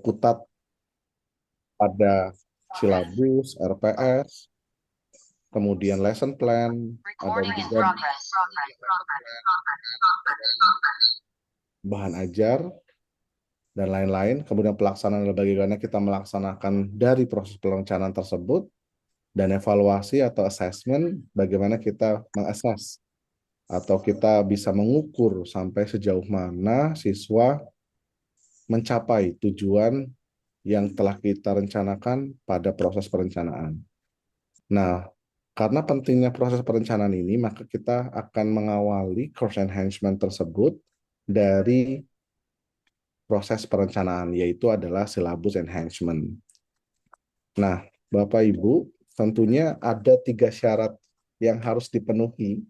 berkutat pada silabus, RPS, kemudian lesson plan, dan juga bahan ajar, dan lain-lain. Kemudian pelaksanaan bagaimana kita melaksanakan dari proses perencanaan tersebut, dan evaluasi atau assessment, bagaimana kita mengakses atau kita bisa mengukur sampai sejauh mana siswa mencapai tujuan yang telah kita rencanakan pada proses perencanaan. Nah, karena pentingnya proses perencanaan ini, maka kita akan mengawali course enhancement tersebut dari proses perencanaan, yaitu adalah syllabus enhancement. Nah, Bapak Ibu, tentunya ada 3 syarat yang harus dipenuhi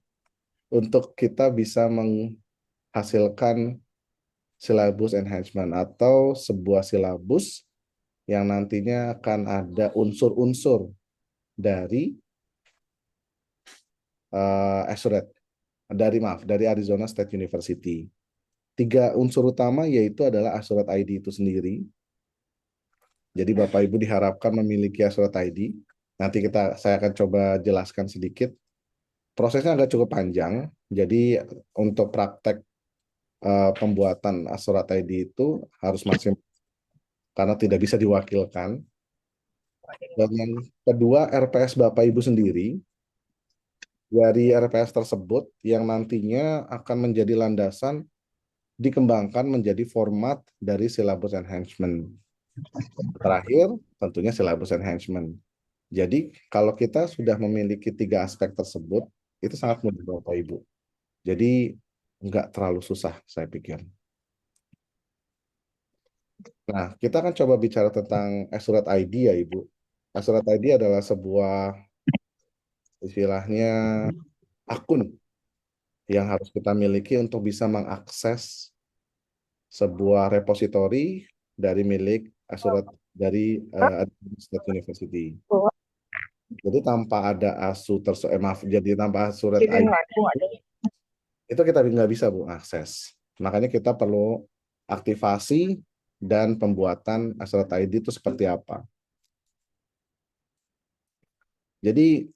untuk kita bisa menghasilkan syllabus enhancement atau sebuah silabus yang nantinya akan ada unsur-unsur dari dari Arizona State University. 3 unsur utama yaitu adalah Assured ID itu sendiri. Jadi Bapak Ibu diharapkan memiliki Assured ID. Nanti saya akan coba jelaskan sedikit. Prosesnya agak cukup panjang. Jadi untuk praktek pembuatan Assured ID itu harus maksimal karena tidak bisa diwakilkan. Dan yang kedua, RPS Bapak Ibu sendiri. Dari RPS tersebut yang nantinya akan menjadi landasan dikembangkan menjadi format dari syllabus enhancement. Terakhir, tentunya syllabus enhancement. Jadi, kalau kita sudah memiliki 3 aspek tersebut, itu sangat mudah Bapak Ibu. Jadi, nggak terlalu susah, saya pikir. Nah, kita akan coba bicara tentang Assured ID ya, Ibu. Assured ID adalah sebuah, istilahnya, akun yang harus kita miliki untuk bisa mengakses sebuah repositori dari milik Assured dari State University. Jadi tanpa ada jadi tanpa Assured ID itu kita nggak bisa Bu akses. Makanya kita perlu aktivasi dan pembuatan Assured ID itu seperti apa. Jadi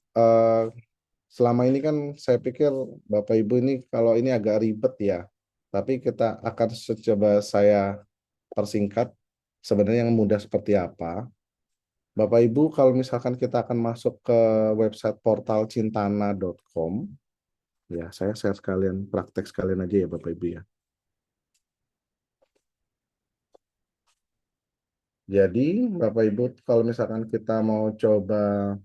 selama ini kan saya pikir Bapak Ibu ini kalau ini agak ribet ya. Tapi kita akan coba saya persingkat sebenarnya yang mudah seperti apa. Bapak Ibu, kalau misalkan kita akan masuk ke website portal cintana.com, ya saya share sekalian, praktek sekalian aja ya Bapak Ibu ya. Jadi Bapak Ibu, kalau misalkan kita mau coba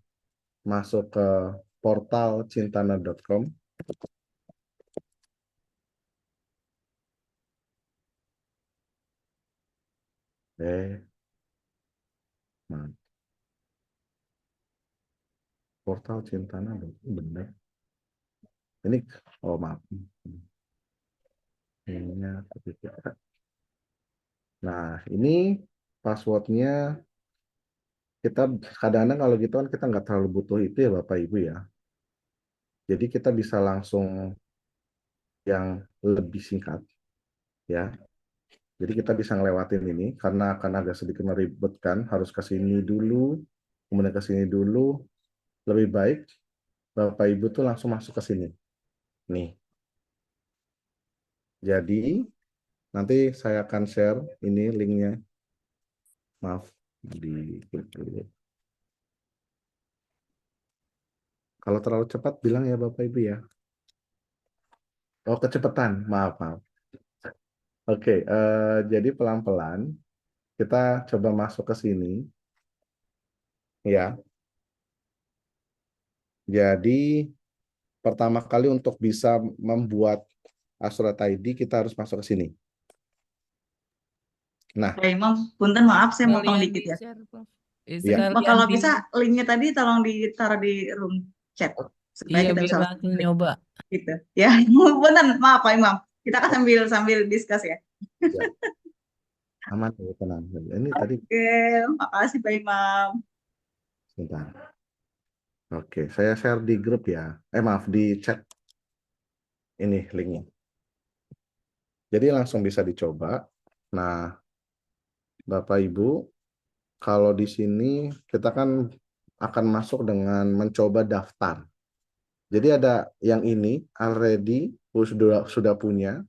masuk ke portal cintana.com, nah, portal cintana.com, benar. Ini, oh maaf, ininya ketika. Nah, ini passwordnya kita kadang-kadang kalau gitu kan kita nggak terlalu butuh itu ya Bapak Ibu ya. Jadi kita bisa langsung yang lebih singkat ya. Jadi kita bisa ngelewatin ini karena akan agak sedikit meribetkan, harus ke sini dulu, kemudian ke sini dulu. Lebih baik Bapak Ibu tuh langsung masuk ke sini. Nih. Jadi nanti saya akan share ini linknya. Maaf di klik dulu. Kalau terlalu cepat bilang ya Bapak Ibu ya. Oh, kecepatan. Maaf, maaf. Oke, jadi pelan-pelan kita coba masuk ke sini ya. Jadi pertama kali untuk bisa membuat Assured ID kita harus masuk ke sini. Nah, Ya, Imam, punten maaf saya motong Sekalian dikit di ya. share, Prof. ya, Sekalian Kalau di, bisa linknya tadi tolong ditaruh di room chat supaya iya kita biar bisa langsung langsung klik nyoba. gitu. Ya, punten maaf Pak Imam. Kita akan sambil sambil diskus ya. ya, aman ya, tenang. Ini tadi Oke, makasih Pak Imam. sebentar. Oke, saya share di grup ya. Maaf di chat ini linknya. Jadi langsung bisa dicoba. Nah, Bapak Ibu, kalau di sini kita kan akan masuk dengan mencoba daftar. Jadi ada yang ini already sudah punya,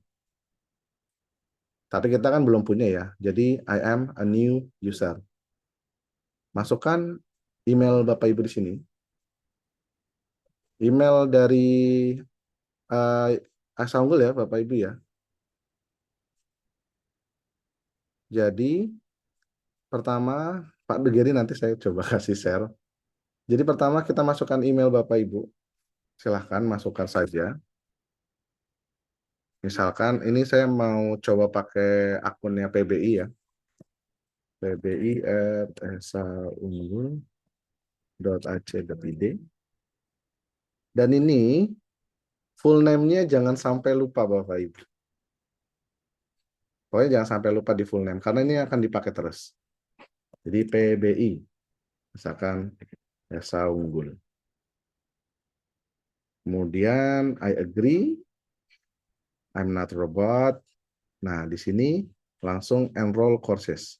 tapi kita kan belum punya ya. Jadi I am a new user. Masukkan email Bapak Ibu di sini. Email dari Asa Unggul ya Bapak Ibu ya. Jadi pertama Pak Degeri nanti saya coba kasih share. Jadi pertama kita masukkan email Bapak Ibu. Silahkan masukkan saja. Misalkan ini saya mau coba pakai akunnya PBI ya. pbi@esaunggul.ac.id. Dan ini full name-nya jangan sampai lupa Bapak Ibu. Pokoknya jangan sampai lupa di full name karena ini akan dipakai terus. Jadi PBI, misalkan Esa Unggul. Kemudian I agree, I'm not robot. Nah, di sini langsung enroll courses.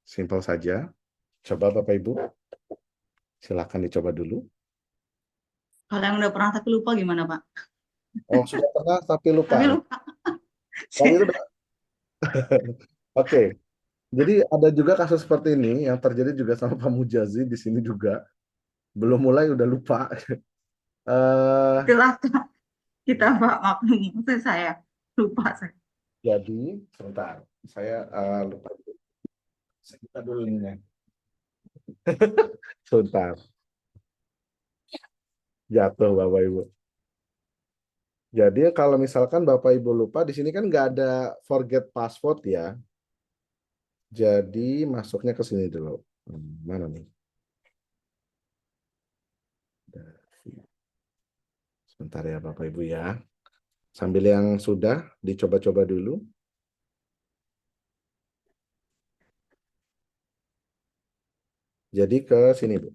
Simple saja. Coba Bapak Ibu, silakan dicoba dulu. Kalau yang udah pernah tapi lupa gimana, Pak? Oh, sudah pernah tapi lupa. Tapi lupa. Waktu itu Oke. Jadi ada juga kasus seperti ini yang terjadi juga sama Pak Mujazi di sini juga. Belum mulai udah lupa. eh Itulah kita, Pak, maklum. Maksud saya lupa saya. jadi sebentar, saya lupa. Saya buka dulu linknya. Sebentar, jatuh Bapak Ibu. Jadi kalau misalkan Bapak Ibu lupa, di sini kan nggak ada forget password ya. Jadi masuknya ke sini dulu. Mana nih? Sebentar ya Bapak Ibu ya. Sambil yang sudah dicoba-coba dulu. Jadi ke sini Bu.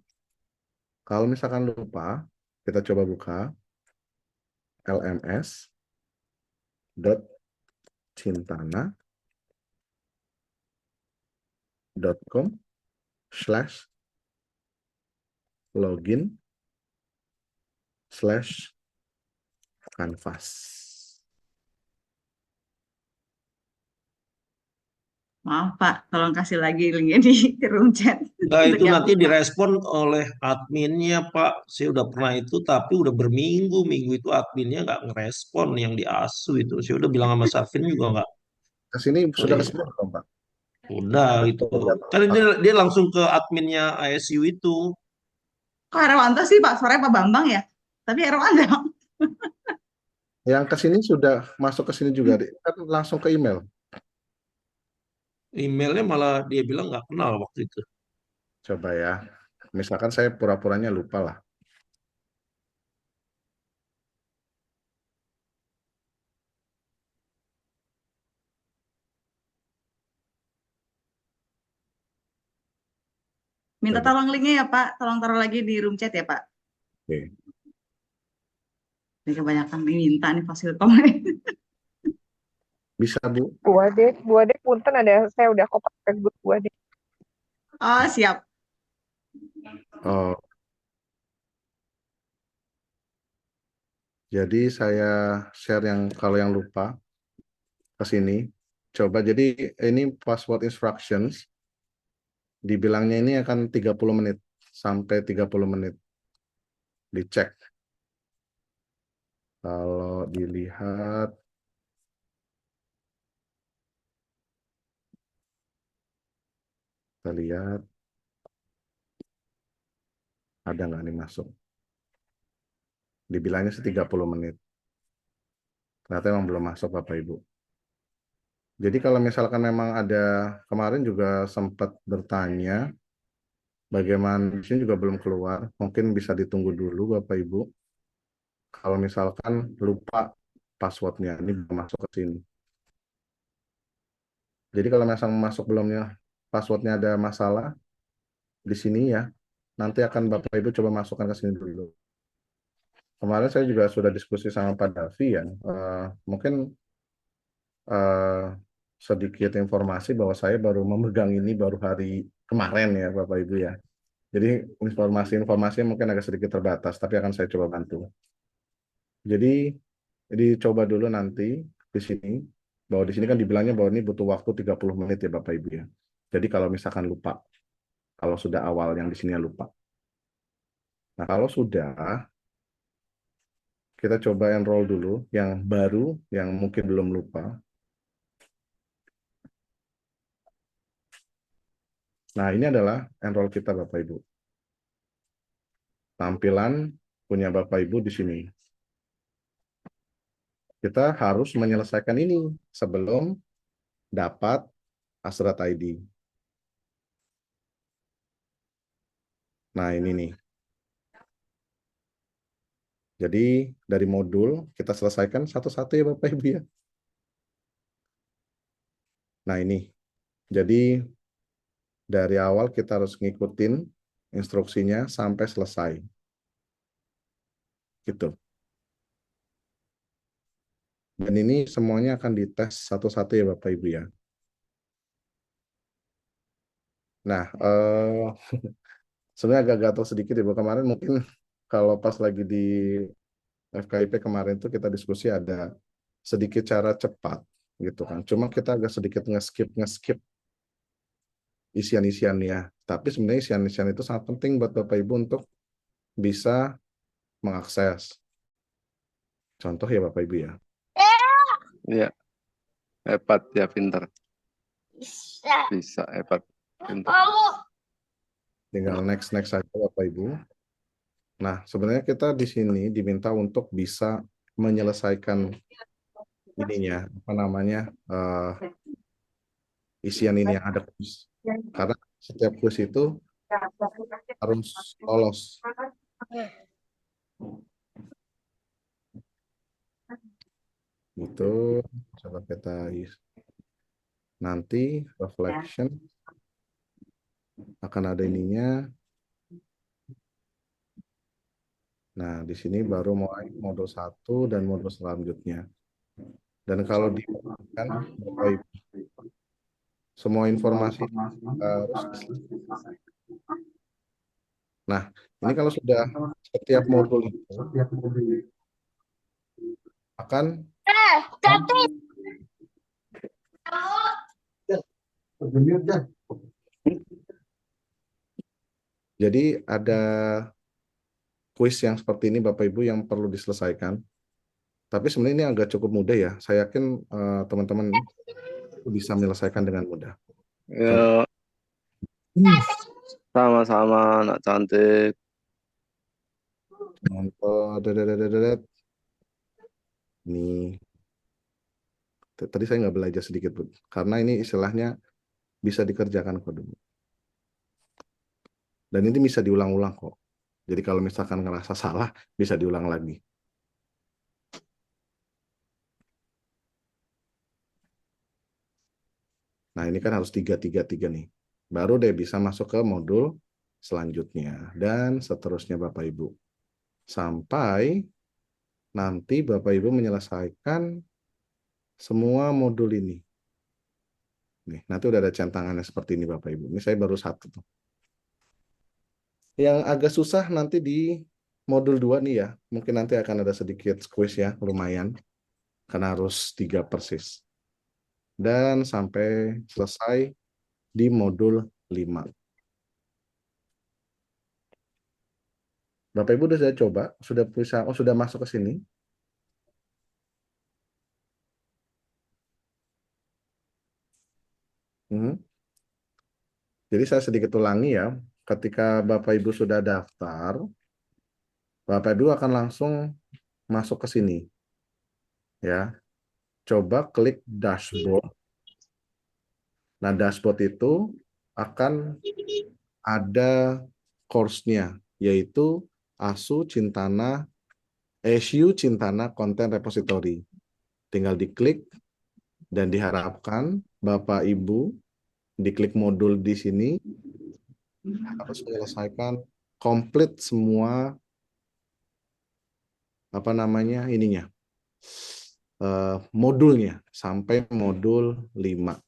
Kalau misalkan lupa, kita coba buka lms.cintana.com/login/canvas. Maaf, Pak, tolong kasih lagi linknya di room chat Nah, untuk itu yang nanti lupa. direspon oleh adminnya, Pak. Saya udah pernah itu, tapi udah berminggu-minggu itu adminnya nggak ngerespon yang di ASU itu. Saya udah bilang sama Safin juga nggak. Ke sini Oh, sudah ke iya. sini belum, Pak? Udah gitu. Kan dia langsung ke adminnya ASU itu. Kok Herwanto sih, Pak? Suaranya Pak Bambang ya? Tapi Herwanto. Yang ke sini sudah masuk ke sini juga, kan langsung ke email. Emailnya malah dia bilang nggak kenal waktu itu. Coba ya. Misalkan saya pura-puranya lupa lah. Minta Coba. tolong linknya ya, Pak. Tolong taruh lagi di room chat ya, Pak. Oke. Ini kebanyakan minta nih Fasilkom. Bisa, Bu? Bu Ade, punten ada saya udah kopak ke grup Bu Ade. Oh, siap. Oh, jadi saya share yang kalau yang lupa ke sini. Coba jadi ini password instructions. Dibilangnya ini akan 30 menit sampai 30 menit. Dicek. Kalau dilihat kita lihat ada nggak nih masuk. Dibilangnya sih 30 menit. Ternyata emang belum masuk Bapak Ibu. Jadi kalau misalkan memang ada kemarin juga sempat bertanya bagaimana di sini juga belum keluar, mungkin bisa ditunggu dulu Bapak Ibu. Kalau misalkan lupa passwordnya, ini belum masuk ke sini. Jadi kalau misalnya masuk belumnya passwordnya ada masalah di sini ya, nanti akan Bapak Ibu coba masukkan ke sini dulu. Kemarin saya juga sudah diskusi sama Pak Davi ya, mungkin eh, sedikit informasi bahwa saya baru memegang ini baru hari kemarin ya Bapak Ibu ya. Jadi informasi-informasinya mungkin agak sedikit terbatas, tapi akan saya coba bantu. Jadi dicoba dulu nanti di sini, bahwa di sini kan dibilangnya bahwa ini butuh waktu 30 menit ya Bapak Ibu ya. Jadi kalau misalkan lupa, kalau sudah awal yang di sini lupa. Nah kalau sudah, kita coba enroll dulu yang baru, yang mungkin belum lupa. Nah ini adalah enroll kita Bapak Ibu. Tampilan punya Bapak Ibu di sini. Kita harus menyelesaikan ini sebelum dapat Asrat ID. Nah, ini nih. Jadi, dari modul kita selesaikan satu-satu ya Bapak Ibu ya. Nah, ini. Jadi, dari awal kita harus ngikutin instruksinya sampai selesai. Gitu. Dan ini semuanya akan dites satu-satu ya Bapak Ibu ya. Nah, sebenarnya agak gatal sedikit ya Bu. Kemarin mungkin kalau pas lagi di FKIP kemarin tuh kita diskusi ada sedikit cara cepat gitu kan. Cuma kita agak sedikit nge-skip isian-isiannya. Tapi sebenarnya isian-isian itu sangat penting buat Bapak Ibu untuk bisa mengakses. Contoh ya Bapak Ibu ya. Iya, hebat ya, pinter. Bisa, hebat, pinter. Tinggal next saja Bapak Ibu. Nah, sebenarnya kita di sini diminta untuk bisa menyelesaikan ininya, apa namanya, isian ini yang ada kuis. Karena setiap kuis itu harus lolos. Gitu, coba kita nanti reflection akan ada ininya. Nah, di sini baru mulai modul 1 dan modul selanjutnya. Dan kalau dibutuhkan, Bapak Ibu, semua informasi harus. Nah, ini kalau sudah setiap modul itu akan jadi ada kuis yang seperti ini Bapak Ibu yang perlu diselesaikan. Tapi sebenarnya ini agak cukup mudah ya. Saya yakin teman-teman bisa menyelesaikan dengan mudah. Ya, sama-sama, anak cantik. Nih, tadi saya nggak belajar sedikit, Bu. Karena ini istilahnya bisa dikerjakan kok dulu. Dan ini bisa diulang-ulang kok. Jadi kalau misalkan ngerasa salah, bisa diulang lagi. Nah, ini kan harus 3-3-3 nih. Baru deh bisa masuk ke modul selanjutnya. Dan seterusnya Bapak Ibu. Sampai nanti Bapak Ibu menyelesaikan semua modul ini. Nih, nanti udah ada centangannya seperti ini Bapak Ibu. Ini saya baru satu tuh. Yang agak susah nanti di modul 2 nih ya. Mungkin nanti akan ada sedikit quiz ya, lumayan. Karena harus 3 persis. Dan sampai selesai di modul 5. Bapak Ibu sudah coba? Sudah bisa, sudah masuk ke sini? Jadi saya sedikit ulangi ya. Ketika Bapak Ibu sudah daftar, Bapak Ibu akan langsung masuk ke sini. Ya. Coba klik dashboard. Nah, dashboard itu akan ada course-nya, yaitu ASU Cintana Content Repository. Tinggal diklik dan diharapkan Bapak Ibu diklik modul di sini harus menyelesaikan komplit semua apa namanya ininya modulnya sampai modul 5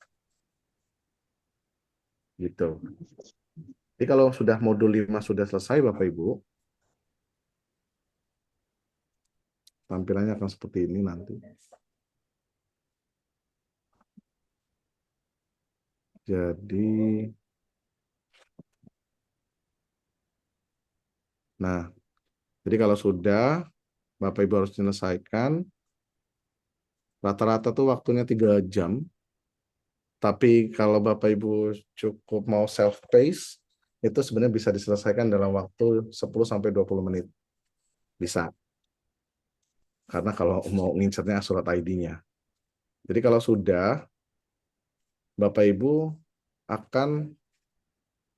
gitu. Jadi kalau sudah modul 5 sudah selesai Bapak Ibu, tampilannya akan seperti ini nanti. Jadi, nah, jadi kalau sudah, Bapak Ibu harus menyelesaikan, rata-rata tuh waktunya 3 jam, tapi kalau Bapak Ibu cukup mau self-pace, itu sebenarnya bisa diselesaikan dalam waktu 10-20 menit. Bisa. Karena kalau mau ngincernya surat ID-nya. Jadi kalau sudah, Bapak Ibu akan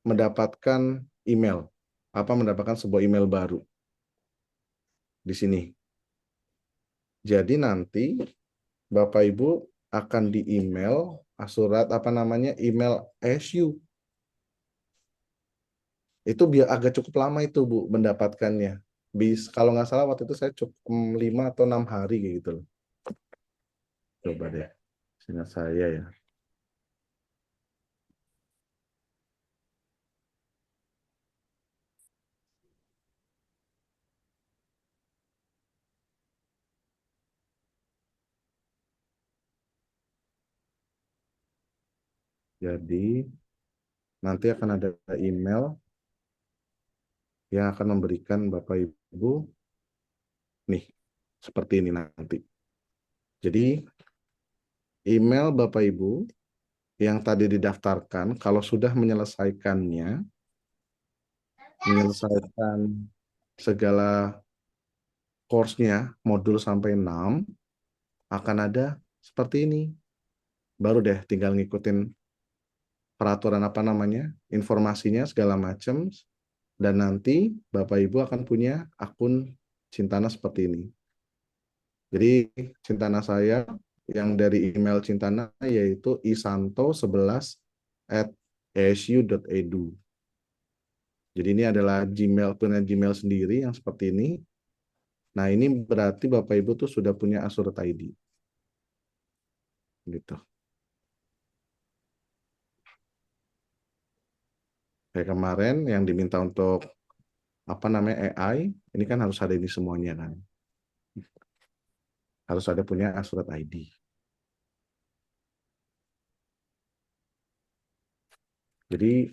mendapatkan email. Mendapatkan sebuah email baru di sini. Jadi nanti Bapak Ibu akan di email surat email SU. Itu biar agak cukup lama itu Bu mendapatkannya. Kalau nggak salah waktu itu saya cukup 5 atau 6 hari gitu loh. Coba deh, ingat saya ya. Jadi nanti akan ada email yang akan memberikan Bapak Ibu nih seperti ini nanti. Jadi email Bapak Ibu yang tadi didaftarkan kalau sudah menyelesaikan segala course-nya modul sampai 6 akan ada seperti ini. Baru deh tinggal ngikutin peraturan informasinya segala macam, dan nanti Bapak Ibu akan punya akun Cintana seperti ini. Jadi Cintana saya yang dari email Cintana yaitu isanto11@asu.edu. Jadi ini adalah punya Gmail sendiri yang seperti ini. Nah ini berarti Bapak Ibu tuh sudah punya Asurat ID. Gitu. Kayak kemarin yang diminta untuk AI, ini kan harus ada ini semuanya kan. Harus ada punya Asurat ID. Jadi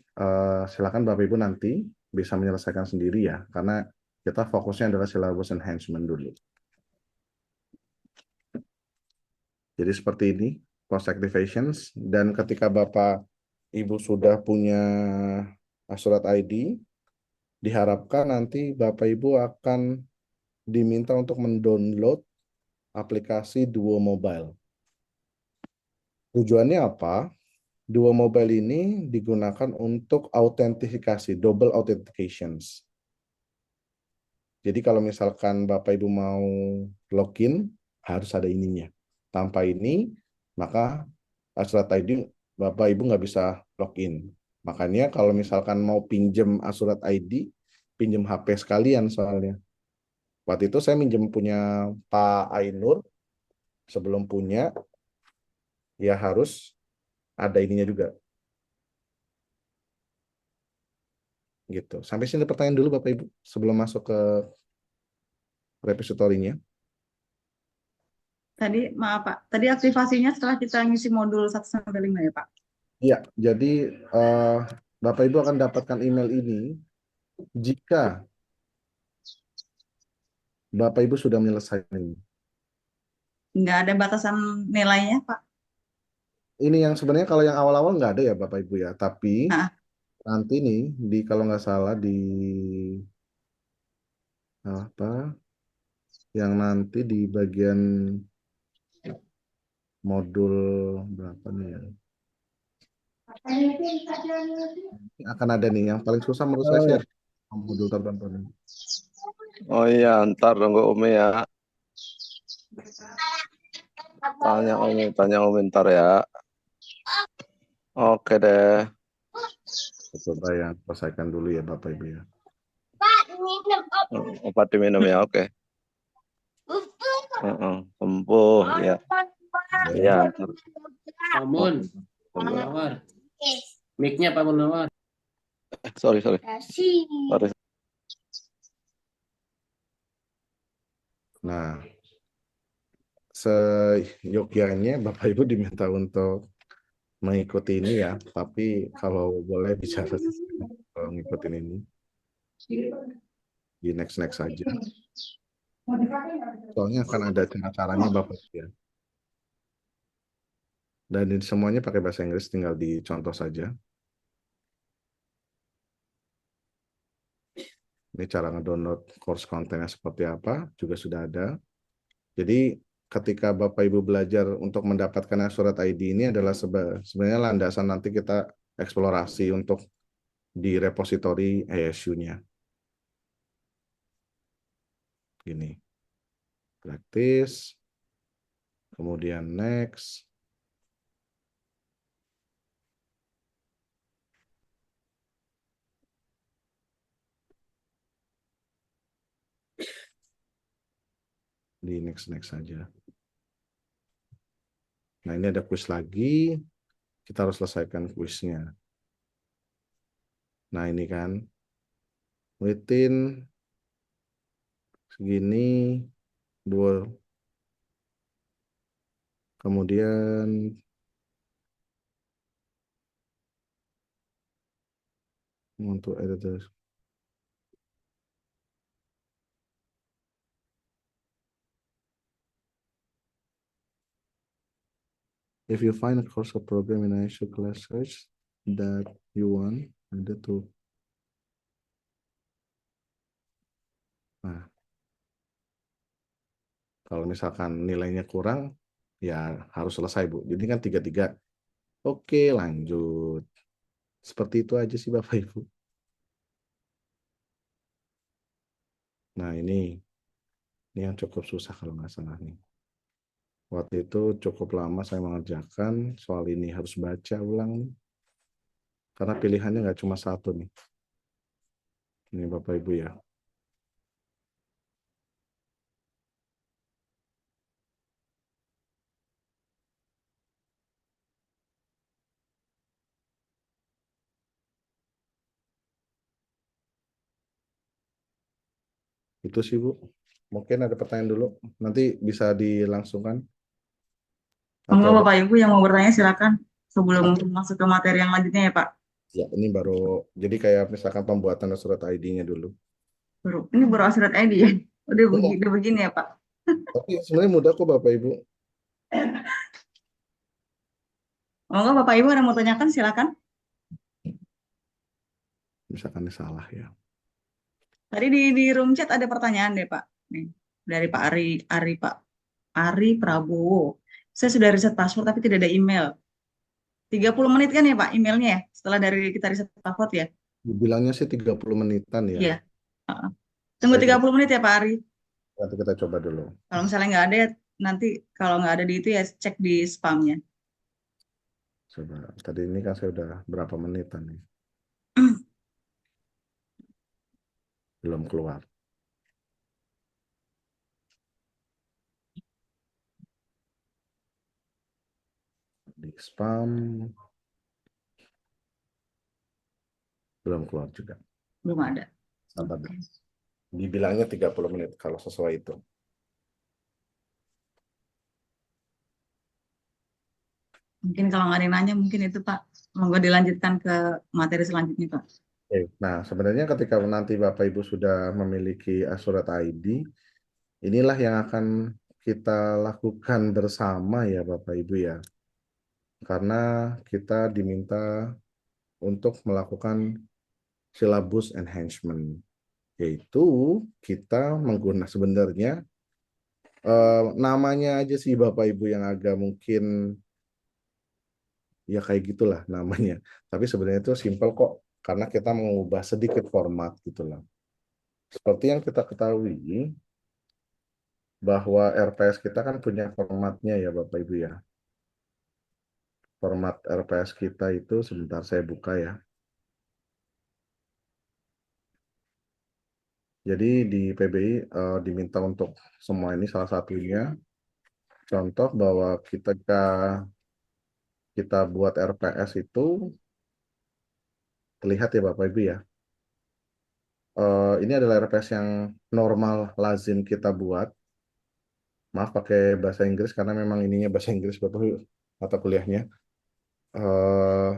silakan Bapak Ibu nanti bisa menyelesaikan sendiri ya, karena kita fokusnya adalah syllabus enhancement dulu. Jadi seperti ini, post activations, dan ketika Bapak Ibu sudah punya Asurat ID, diharapkan nanti Bapak Ibu akan diminta untuk mendownload aplikasi Duo Mobile. Tujuannya apa? Duo Mobile ini digunakan untuk autentifikasi, double authentications. Jadi kalau misalkan Bapak Ibu mau login, harus ada ininya. Tanpa ini, maka Asurat ID Bapak Ibu nggak bisa login. Makanya kalau misalkan mau pinjem Asurat ID, pinjem HP sekalian soalnya. Waktu itu saya minjem punya Pak Ainur, sebelum punya, ya harus ada ininya juga. Gitu. Sampai sini pertanyaan dulu Bapak Ibu, sebelum masuk ke repositorinya. Tadi maaf Pak, tadi aktivasinya setelah kita ngisi modul 1-5 ya Pak? Iya, jadi Bapak Ibu akan dapatkan email ini jika Bapak Ibu sudah menyelesaikan ini. Nggak ada batasan nilainya Pak? Ini yang sebenarnya kalau yang awal-awal nggak ada ya Bapak Ibu ya, tapi Nah, nanti nih kalau nggak salah di yang nanti di bagian modul berapa nih ya? Akan ada nih yang paling susah menurut saya sih modul tertentu nih. Oh iya, ntar tunggu Umi ya. Tanya Umi ntar ya. Oke deh. Coba ya, selesaikan dulu ya Bapak Ibu ya. Obat diminum ya, oke. Sembuh ya. Ya. Pak Mun, Pak Munawar. Mic-nya Pak Munawar. Sorry. Sorry. Nah, seyogyanya Bapak Ibu diminta untuk mengikuti ini ya, tapi kalau boleh bicara kalau ngikutin ini di next saja. Soalnya akan ada cara-caranya Bapak Ibu ya. Dan ini semuanya pakai bahasa Inggris, tinggal dicontoh saja. Ini cara ngedownload course kontennya seperti apa, juga sudah ada. Jadi ketika Bapak Ibu belajar untuk mendapatkan surat ID ini adalah sebenarnya landasan nanti kita eksplorasi untuk di repositori ASU-nya. Gini, practice, kemudian next. Di next saja. Nah, ini ada quiz lagi. Kita harus selesaikan quiznya. Nah, ini kan within segini dua. Kemudian untuk editor. If you find a course or program in ISU class search that you want, ada tuh. Nah, kalau misalkan nilainya kurang, ya harus selesai, Bu. Jadi kan 3-3. Oke, lanjut. Seperti itu aja sih, Bapak Ibu. Nah, ini yang cukup susah kalau nggak salah nih. Waktu itu cukup lama saya mengerjakan soal ini, harus baca ulang nih. Karena pilihannya nggak cuma satu nih. Ini Bapak Ibu ya. Itu sih, Bu. Mungkin ada pertanyaan dulu. Nanti bisa dilangsungkan. Monggo Atau Bapak Ibu yang mau bertanya silakan sebelum masuk ke materi yang lanjutnya ya Pak. ya, ini baru, jadi kayak misalkan pembuatan surat ID-nya dulu. Ini baru surat ID ya. Udah Iya. begini, udah begini ya Pak. Tapi sebenarnya mudah kok Bapak Ibu. Monggo Bapak Ibu yang mau tanyakan silakan. Misalkan ini salah ya. Tadi di room chat ada pertanyaan deh Pak. Nih, dari Pak Ari Prabowo. Saya sudah riset password tapi tidak ada email. 30 menit kan ya Pak emailnya ya? Setelah dari kita riset password ya? Dibilangnya sih 30 menitan ya. Iya. Heeh. Tunggu 30 menit ya Pak Ari. Nanti kita coba dulu. Kalau misalnya nggak ada, nanti kalau nggak ada di itu ya cek di spamnya. Coba. Tadi ini kan saya udah berapa menitan nih. Belum keluar. Di spam. Belum keluar juga. Belum ada. Sabar. Dibilangnya 30 menit kalau sesuai itu. Mungkin kalau nggak ada yang nanya, mungkin itu Pak. Monggo dilanjutkan ke materi selanjutnya Pak. Oke. Nah, sebenarnya ketika nanti Bapak Ibu sudah memiliki surat ID, inilah yang akan kita lakukan bersama ya Bapak Ibu ya. Karena kita diminta untuk melakukan syllabus enhancement. Yaitu kita menggunakan sebenarnya namanya aja sih Bapak Ibu yang agak mungkin ya kayak gitulah namanya. Tapi sebenarnya itu simple kok karena kita mengubah sedikit format gitu lah. Seperti yang kita ketahui bahwa RPS kita kan punya formatnya ya Bapak Ibu ya. Format RPS kita itu sebentar saya buka ya. Jadi di PBI diminta untuk semua ini salah satunya contoh bahwa kita buat RPS itu terlihat ya Bapak Ibu ya. Ini adalah RPS yang normal lazim kita buat. Maaf pakai bahasa Inggris karena memang ininya bahasa Inggris Bapak Ibu mata kuliahnya. Eh,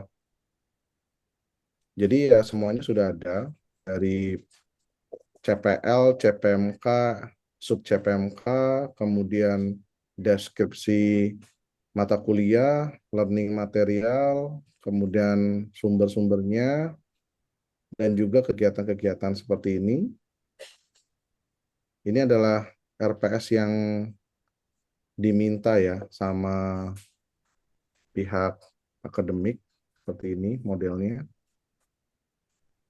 jadi ya semuanya sudah ada dari CPL, CPMK, sub CPMK, kemudian deskripsi mata kuliah, learning material, kemudian sumber-sumbernya, dan juga kegiatan-kegiatan seperti ini. Ini adalah RPS yang diminta ya sama pihak akademik seperti ini modelnya.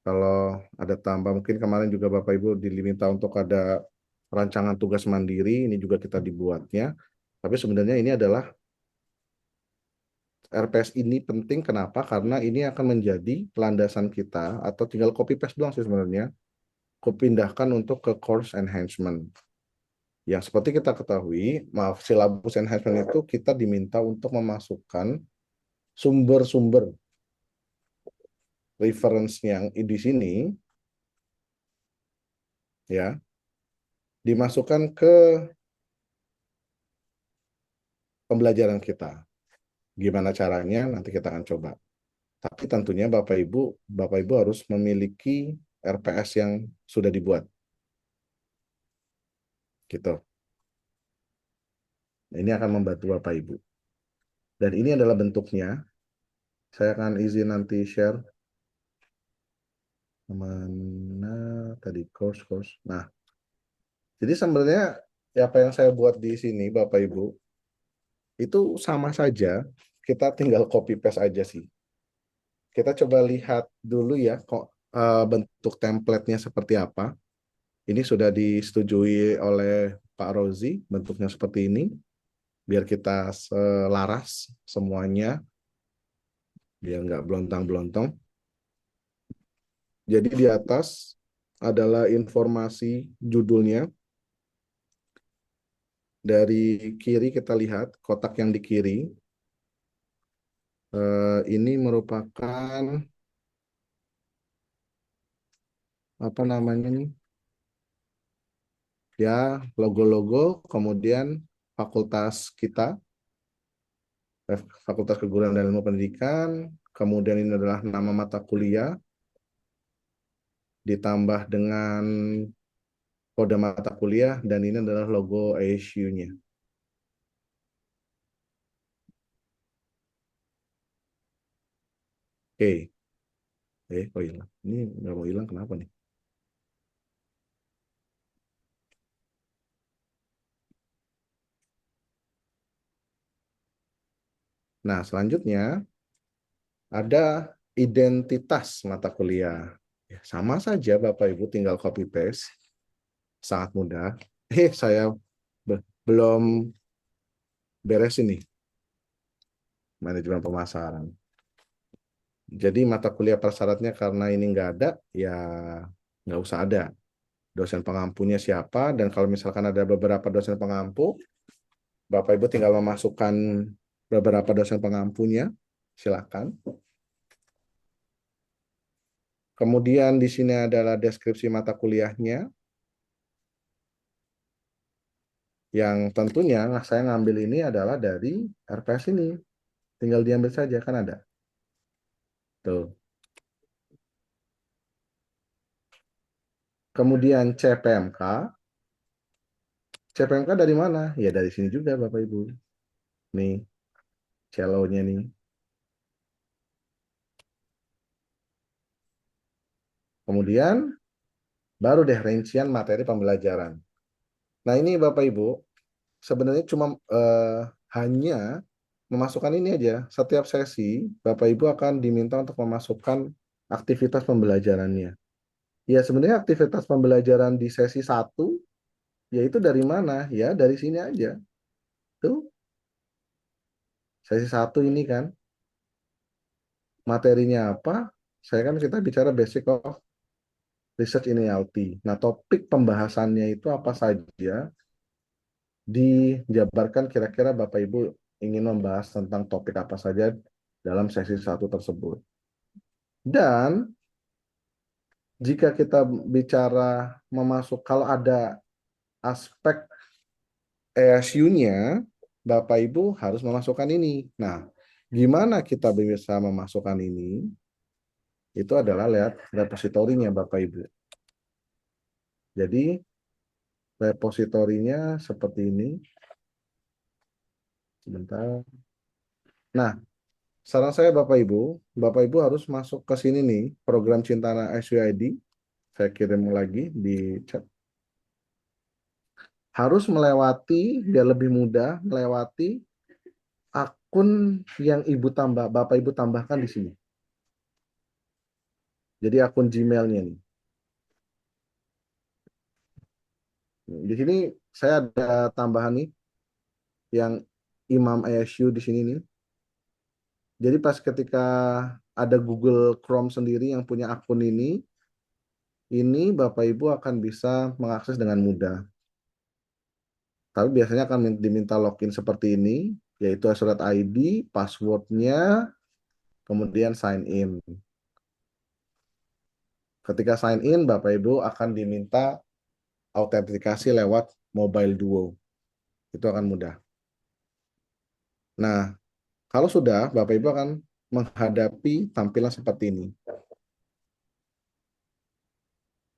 Kalau ada tambah mungkin kemarin juga Bapak Ibu diminta untuk ada rancangan tugas mandiri, ini juga kita dibuatnya. Tapi sebenarnya ini adalah RPS ini penting kenapa? Karena ini akan menjadi landasan kita atau tinggal copy paste doang sih sebenarnya. Kupindahkan untuk ke course enhancement. Yang seperti kita ketahui, maaf, silabus enhancement itu kita diminta untuk memasukkan sumber-sumber reference yang di sini ya dimasukkan ke pembelajaran kita. Gimana caranya? Nanti kita akan coba. Tapi tentunya Bapak Ibu harus memiliki RPS yang sudah dibuat. Gitu. Ini akan membantu Bapak Ibu. Dan ini adalah bentuknya. Saya akan izin nanti share. Mana tadi course. Nah, jadi sebenarnya apa yang saya buat di sini Bapak Ibu itu sama saja. Kita tinggal copy paste aja sih. Kita coba lihat dulu ya kok bentuk template-nya seperti apa. Ini sudah disetujui oleh Pak Rozi, bentuknya seperti ini. Biar kita selaras semuanya, biar nggak belontang-belontong. Jadi di atas adalah informasi judulnya. Dari kiri kita lihat kotak yang di kiri. Ini merupakan apa namanya nih? Ya, logo-logo, kemudian fakultas kita, Fakultas Keguruan dan Ilmu Pendidikan, kemudian ini adalah nama mata kuliah, ditambah dengan kode mata kuliah, dan ini adalah logo ASU-nya. Oke. Oh hilang. Ini nggak mau hilang, kenapa nih? Nah, selanjutnya ada identitas mata kuliah. Ya, sama saja Bapak Ibu tinggal copy paste. Sangat mudah. Saya belum beres ini manajemen pemasaran. Jadi mata kuliah persyaratnya karena ini nggak ada, ya nggak usah ada. Dosen pengampunya siapa, dan kalau misalkan ada beberapa dosen pengampu, Bapak Ibu tinggal memasukkan beberapa dosen pengampunya, silakan. Kemudian di sini adalah deskripsi mata kuliahnya, yang tentunya saya ngambil ini adalah dari RPS ini. Tinggal diambil saja, kan ada. Tuh. Kemudian CPMK. CPMK dari mana? Ya dari sini juga Bapak Ibu. Nih, cellonya nih. Kemudian baru deh rincian materi pembelajaran. Nah ini Bapak Ibu, sebenarnya cuma hanya memasukkan ini aja. Setiap sesi, Bapak Ibu akan diminta untuk memasukkan aktivitas pembelajarannya. Ya sebenarnya aktivitas pembelajaran di sesi 1, yaitu dari mana? Ya dari sini aja. Tuh, sesi 1 ini kan, materinya apa? Saya kan kita bicara basic of Research in NLP. Nah, topik pembahasannya itu apa saja? Dijabarkan kira-kira Bapak Ibu ingin membahas tentang topik apa saja dalam sesi 1 tersebut. Dan jika kita bicara kalau ada aspek ESU-nya, Bapak Ibu harus memasukkan ini. Nah, gimana kita bisa memasukkan ini? Itu adalah lihat repositorinya Bapak Ibu. Jadi, repositorinya seperti ini. Sebentar. Nah, saran saya Bapak Ibu harus masuk ke sini nih, program Cintana SUID. Saya kirim lagi di chat. Harus melewati, biar lebih mudah, melewati akun yang Bapak Ibu tambahkan di sini. Jadi akun Gmail-nya nih. Di sini saya ada tambahan nih, yang Imam ASU di sini nih. Jadi pas ketika ada Google Chrome sendiri yang punya akun ini Bapak Ibu akan bisa mengakses dengan mudah. Tapi biasanya akan diminta login seperti ini, yaitu surat ID, passwordnya, kemudian sign in. Ketika sign in, Bapak Ibu akan diminta autentikasi lewat Mobile Duo. Itu akan mudah. Nah, kalau sudah, Bapak Ibu akan menghadapi tampilan seperti ini.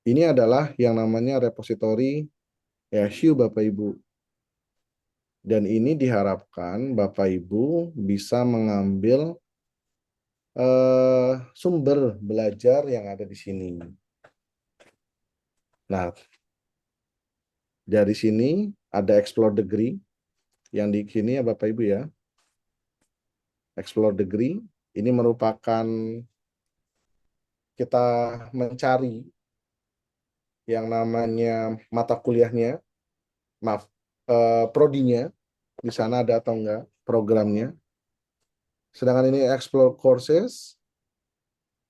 Ini adalah yang namanya repositori ESU Bapak Ibu. Dan ini diharapkan Bapak Ibu bisa mengambil sumber belajar yang ada di sini. Nah, dari sini ada Explore Degree yang di sini ya Bapak Ibu ya. Explore Degree ini merupakan kita mencari yang namanya mata kuliahnya, prodinya, di sana ada atau enggak programnya. Sedangkan ini Explore Courses,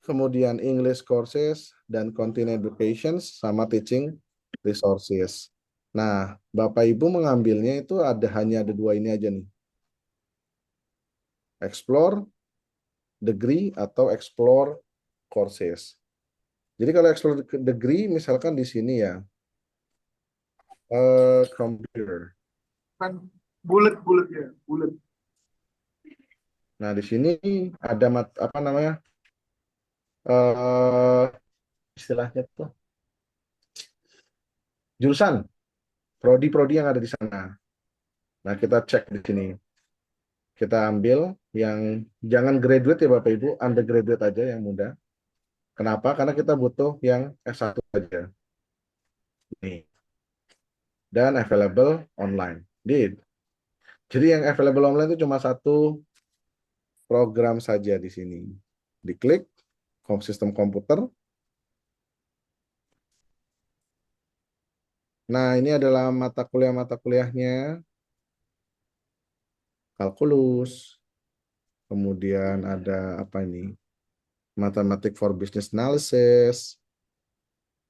kemudian English Courses, dan Continuing Education, sama Teaching Resources. Nah, Bapak Ibu mengambilnya itu hanya ada 2 ini aja nih. Explore Degree atau Explore Courses. Jadi kalau Explore Degree, misalkan di sini ya, computer. Bulat ya, bulat. Nah, di sini ada apa namanya? Istilahnya tuh jurusan, prodi-prodi yang ada di sana. Nah, kita cek di sini. Kita ambil yang jangan graduate ya Bapak Ibu, undergraduate aja yang mudah. Kenapa? Karena kita butuh yang S1 saja. Nih. Dan available online. Jadi yang available online itu cuma satu program saja di sini. Diklik sistem komputer. Nah, ini adalah mata kuliahnya. Kalkulus. Kemudian ada apa ini? Mathematics for Business Analysis,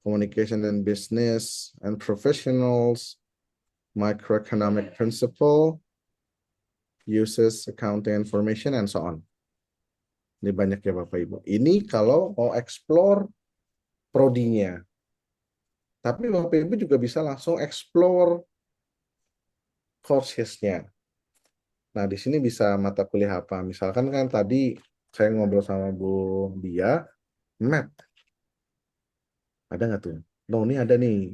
Communication and Business and Professionals, Microeconomic Principle, Uses Accounting Information, and so on. Ini banyak ya Bapak Ibu. Ini kalau mau explore prodinya. Tapi Bapak Ibu juga bisa langsung explore courses-nya. Nah, di sini bisa mata kuliah apa? Misalkan kan tadi saya ngobrol sama Bu Dia, math. Ada nggak tuh? Oh, ini ada nih.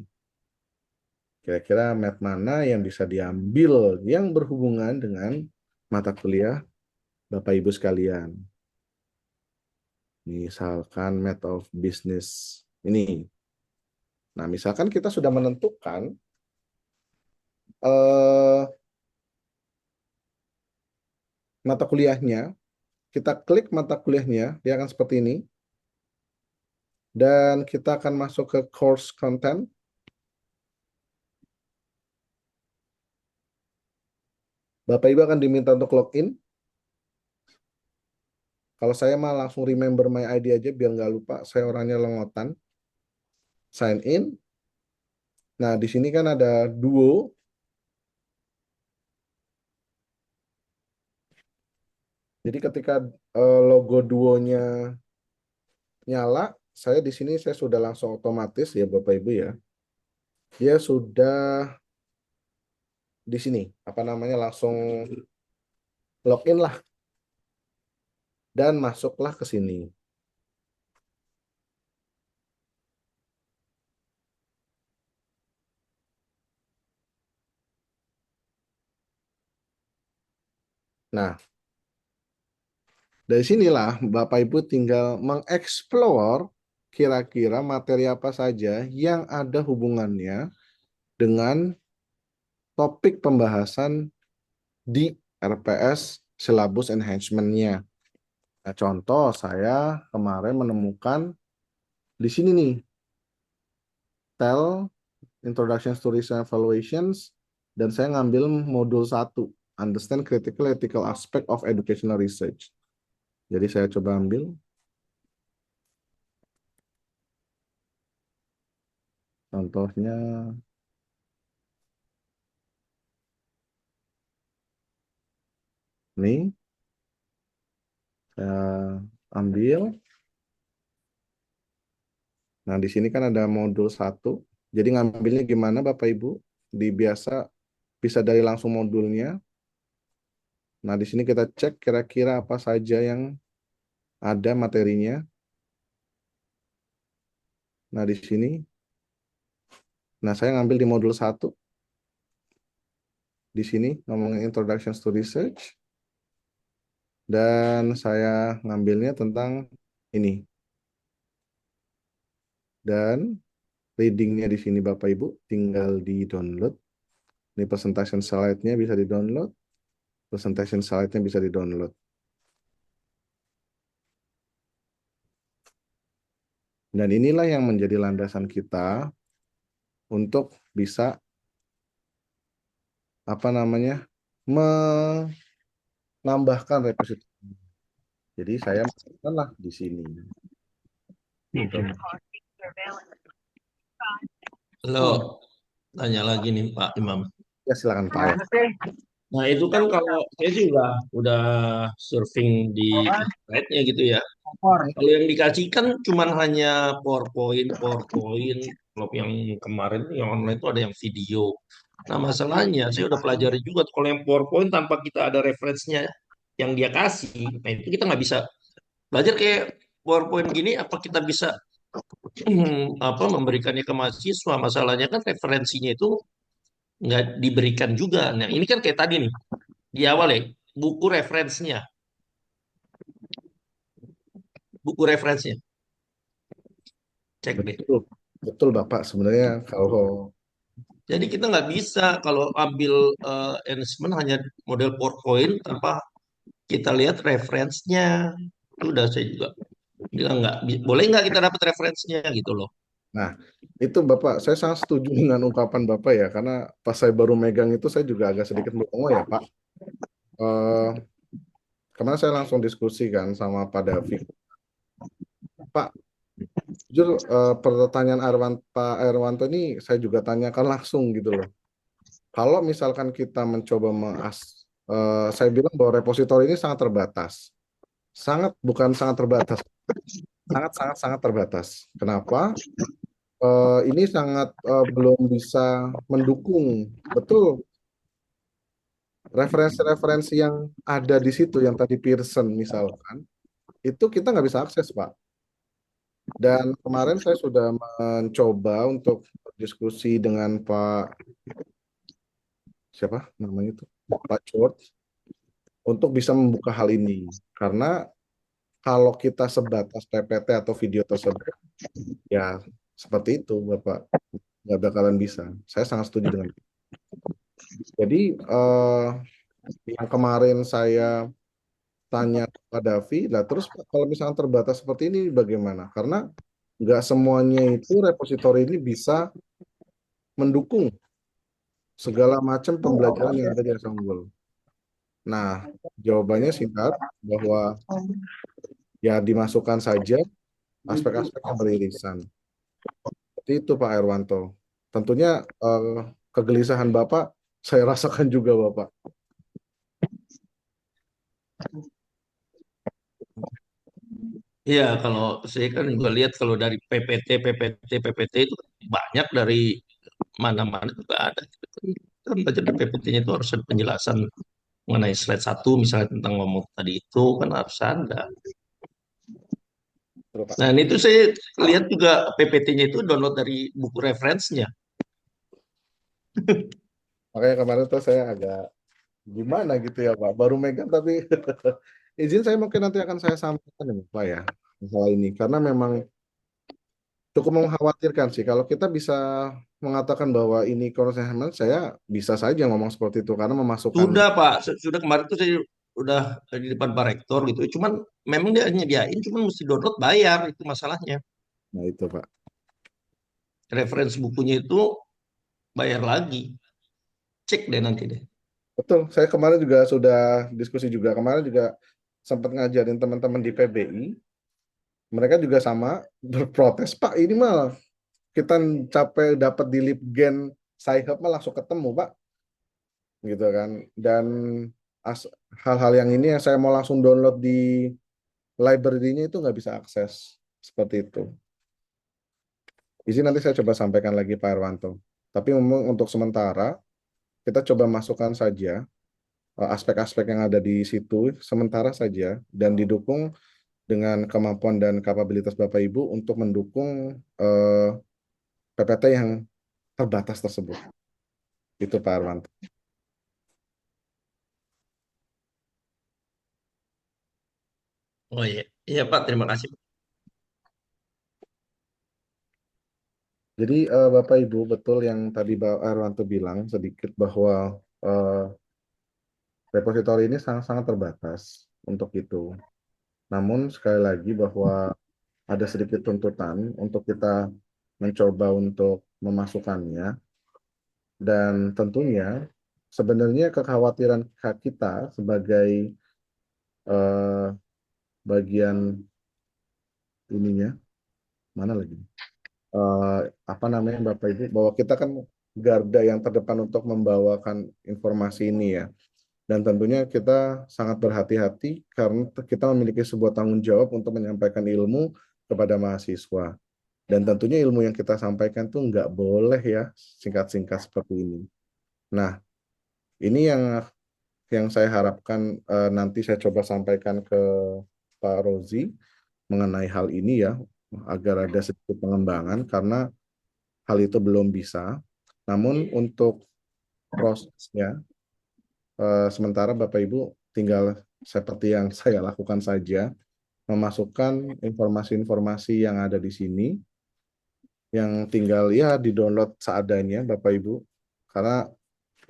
Kira-kira math mana yang bisa diambil yang berhubungan dengan mata kuliah Bapak Ibu sekalian. Misalkan Math of Business ini. Nah, misalkan kita sudah menentukan mata kuliahnya, kita klik mata kuliahnya, dia akan seperti ini. Dan kita akan masuk ke course content. Bapak Ibu akan diminta untuk login. Kalau saya mah langsung remember my ID aja biar nggak lupa. Saya orangnya lengotan. sign in. Nah, di sini kan ada Duo. Jadi ketika logo Duonya nyala, saya di sini saya sudah langsung otomatis ya Bapak Ibu ya. Dia sudah di sini apa namanya langsung login lah dan masuklah ke sini. Nah, dari sinilah Bapak Ibu tinggal mengeksplor kira-kira materi apa saja yang ada hubungannya dengan topik pembahasan di RPS Syllabus Enhancement-nya. Nah, contoh saya kemarin menemukan di sini nih, TEL, Introduction to Research and Evaluations, dan saya ngambil modul 1, Understand Critical Ethical Aspect of Educational Research. Jadi saya coba ambil. Contohnya ini, saya ambil. Nah, di sini kan ada modul 1. Jadi ngambilnya gimana Bapak Ibu? Di biasa bisa dari langsung modulnya. Nah, di sini kita cek kira-kira apa saja yang ada materinya. Nah, di sini. Nah, saya ngambil di modul 1. Di sini ngomongin Introduction to Research. Dan saya ngambilnya tentang ini. Dan readingnya di sini Bapak Ibu tinggal di-download. Ini presentation slide-nya bisa di-download. Presentation slide-nya bisa di-download. Dan inilah yang menjadi landasan kita untuk bisa apa namanya menambahkan repositori. Jadi saya masukkanlah di sini. Gitu. Halo, tanya lagi nih Pak Imam. Ya silakan Pak. Ya. Nah itu kan kalau saya sih udah surfing di internetnya gitu ya. Kalau yang dikasihkan cuman hanya PowerPoint. Kalau yang kemarin yang online itu ada yang video. Nah masalahnya saya udah pelajari juga tuh, kalau yang PowerPoint tanpa kita ada referensinya yang dia kasih, nah itu kita nggak bisa belajar kayak PowerPoint gini. Apa kita bisa apa memberikannya ke mahasiswa? Masalahnya kan referensinya itu nggak diberikan juga. Nah ini kan kayak tadi nih di awal ya, buku referensinya, cek deh. Betul, betul Bapak. Sebenarnya kalau Jadi kita nggak bisa kalau ambil enhancement hanya model PowerPoint tanpa kita lihat referensinya. Itu udah saya juga bilang nggak, boleh nggak kita dapat referensinya gitu loh. nah itu Bapak, saya sangat setuju dengan ungkapan Bapak ya, karena pas saya baru megang itu saya juga agak sedikit melongo ya Pak. Eh, Kemarin saya langsung diskusi kan sama Pak Davi. Pak, jujur pertanyaan Pak Erwanto ini saya juga tanyakan langsung gitu loh. Kalau misalkan kita mencoba saya bilang bahwa repositori ini sangat terbatas. Bukan sangat terbatas. Sangat terbatas. Kenapa? Ini sangat belum bisa mendukung betul referensi-referensi yang ada di situ, yang tadi Pearson misalkan, itu kita nggak bisa akses, Pak. Dan kemarin saya sudah mencoba untuk berdiskusi dengan siapa namanya itu, Pak George, untuk bisa membuka hal ini. Karena kalau kita sebatas PPT atau video tersebut, ya seperti itu, Bapak. Nggak bakalan bisa. Saya sangat setuju dengan itu. Jadi, yang kemarin saya tanya Pak Davi, lah terus Pak, kalau misalnya terbatas seperti ini bagaimana? Karena nggak semuanya itu repositori ini bisa mendukung segala macam pembelajaran yang ada di Asam Unggul. Nah, jawabannya singkat bahwa ya dimasukkan saja aspek-aspek yang beririsan. Seperti itu Pak Erwanto. Tentunya kegelisahan Bapak saya rasakan juga Bapak. Iya, kalau saya kan juga lihat kalau dari PPT itu banyak dari mana-mana juga ada. Kan baca dari PPT-nya itu harus ada penjelasan mengenai slide satu misalnya tentang ngomong tadi itu kan harus ada. Betul, Pak. Nah, ini tuh saya lihat juga PPT-nya itu download dari buku referensinya. Makanya kemarin tuh saya agak gimana gitu ya Pak. Baru megang tapi izin saya mungkin nanti akan saya sampaikan ya Pak ya masalah ini karena memang cukup mengkhawatirkan sih kalau kita bisa mengatakan bahwa ini consignment saya bisa saja ngomong seperti itu karena memasukkan. Sudah Pak, sudah kemarin tuh saya udah di depan Pak Rektor gitu. Cuman memang dia nyediain, cuman mesti download bayar itu masalahnya. Nah itu Pak. Referensi bukunya itu bayar lagi. Cek deh nanti deh. Betul, saya kemarin juga sudah diskusi juga. Kemarin juga sempat ngajarin teman-teman di PBI. Mereka juga sama berprotes, Pak, ini mah kita capek dapat di Libgen Sci-Hub mah langsung ketemu, Pak. Gitu kan. Dan as- hal-hal yang ini yang saya mau langsung download di library-nya itu nggak bisa akses. Seperti itu. Izin nanti saya coba sampaikan lagi Pak Erwanto. Tapi memang untuk sementara, kita coba masukkan saja aspek-aspek yang ada di situ sementara saja dan didukung dengan kemampuan dan kapabilitas Bapak Ibu untuk mendukung PPT yang terbatas tersebut. Itu Pak Arwanto. Oh iya, iya Pak, terima kasih. Jadi Bapak Ibu betul yang tadi Pak Arwanto bilang sedikit bahwa eh, repositori ini sangat-sangat terbatas untuk itu. Namun sekali lagi bahwa ada sedikit tuntutan untuk kita mencoba untuk memasukkannya dan tentunya sebenarnya kekhawatiran kita sebagai eh, bagian ininya mana lagi Eh, apa namanya Bapak Ibu bahwa kita kan garda yang terdepan untuk membawakan informasi ini ya dan tentunya kita sangat berhati-hati karena kita memiliki sebuah tanggung jawab untuk menyampaikan ilmu kepada mahasiswa dan tentunya ilmu yang kita sampaikan tuh nggak boleh ya singkat-singkat seperti ini. Nah, ini yang saya harapkan nanti saya coba sampaikan ke Pak Rozi mengenai hal ini ya, agar ada sedikit pengembangan karena hal itu belum bisa. Namun untuk prosesnya, sementara Bapak Ibu tinggal seperti yang saya lakukan saja, memasukkan informasi-informasi yang ada di sini, yang tinggal ya di-download seadanya Bapak Ibu, karena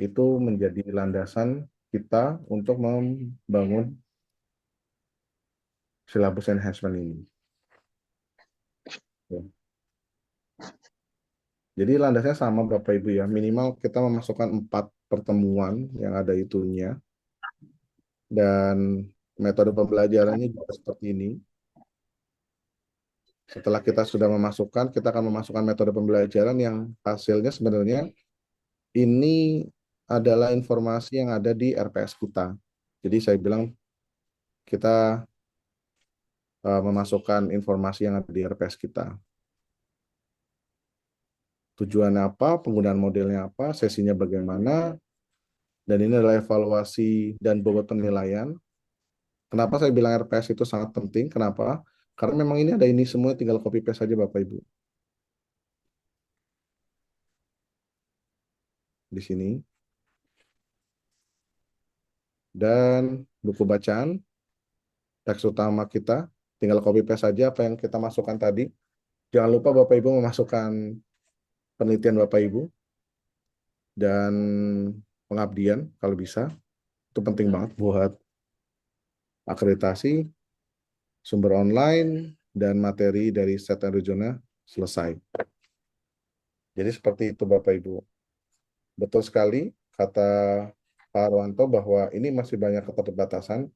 itu menjadi landasan kita untuk membangun silabus enhancement ini. Ya. Jadi landasnya sama Bapak Ibu ya, minimal kita memasukkan 4 pertemuan yang ada itunya, dan metode pembelajarannya juga seperti ini. Setelah kita sudah memasukkan, kita akan memasukkan metode pembelajaran yang hasilnya sebenarnya ini adalah informasi yang ada di RPS kita. Jadi saya bilang kita memasukkan informasi yang ada di RPS kita. Tujuannya apa, penggunaan modelnya apa, sesinya bagaimana, dan ini adalah evaluasi dan bobot penilaian. Kenapa saya bilang RPS itu sangat penting? Kenapa? Karena memang ini ada ini semua, tinggal copy paste saja Bapak Ibu. Di sini. Dan buku bacaan, teks utama kita, tinggal copy paste saja apa yang kita masukkan tadi. Jangan lupa Bapak Ibu memasukkan penelitian Bapak Ibu dan pengabdian kalau bisa. Itu penting banget buat akreditasi, sumber online, dan materi dari set and regional selesai. Jadi seperti itu Bapak Ibu. Betul sekali kata Pak Arwanto bahwa ini masih banyak keterbatasan.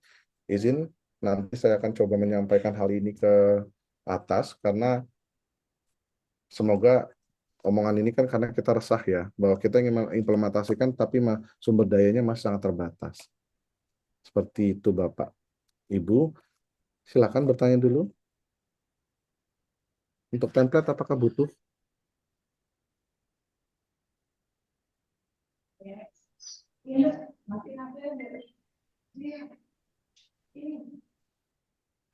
Izin nanti saya akan coba menyampaikan hal ini ke atas karena semoga omongan ini kan karena kita resah ya, bahwa kita ingin mengimplementasikan tapi sumber dayanya masih sangat terbatas. Seperti itu Bapak. Ibu, silakan bertanya dulu. Untuk template apakah butuh?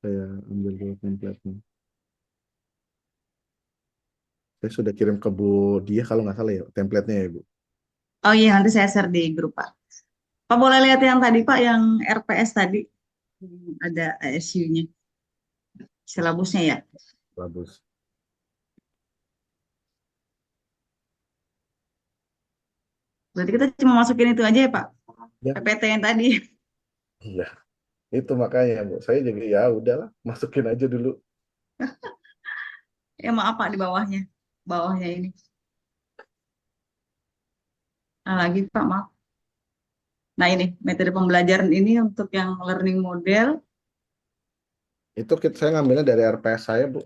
Saya ambil dulu template-nya. Saya sudah kirim ke Bu Dia kalau nggak salah ya, template-nya ya Bu. Oh iya, nanti saya share di grup, Pak. Pak boleh lihat yang tadi, Pak, yang RPS tadi. Ada ASU-nya, silabusnya ya. Bagus. Berarti kita cuma masukin itu aja ya, Pak? Ya, PPT yang tadi. iya. Itu makanya Bu, saya juga ya udahlah, masukin aja dulu. Ya maaf, Pak, di bawahnya. Bawahnya ini. Nah, lagi, Pak, maaf. Nah, ini metode pembelajaran ini untuk yang learning model. Itu saya ngambilnya dari RPS saya Bu.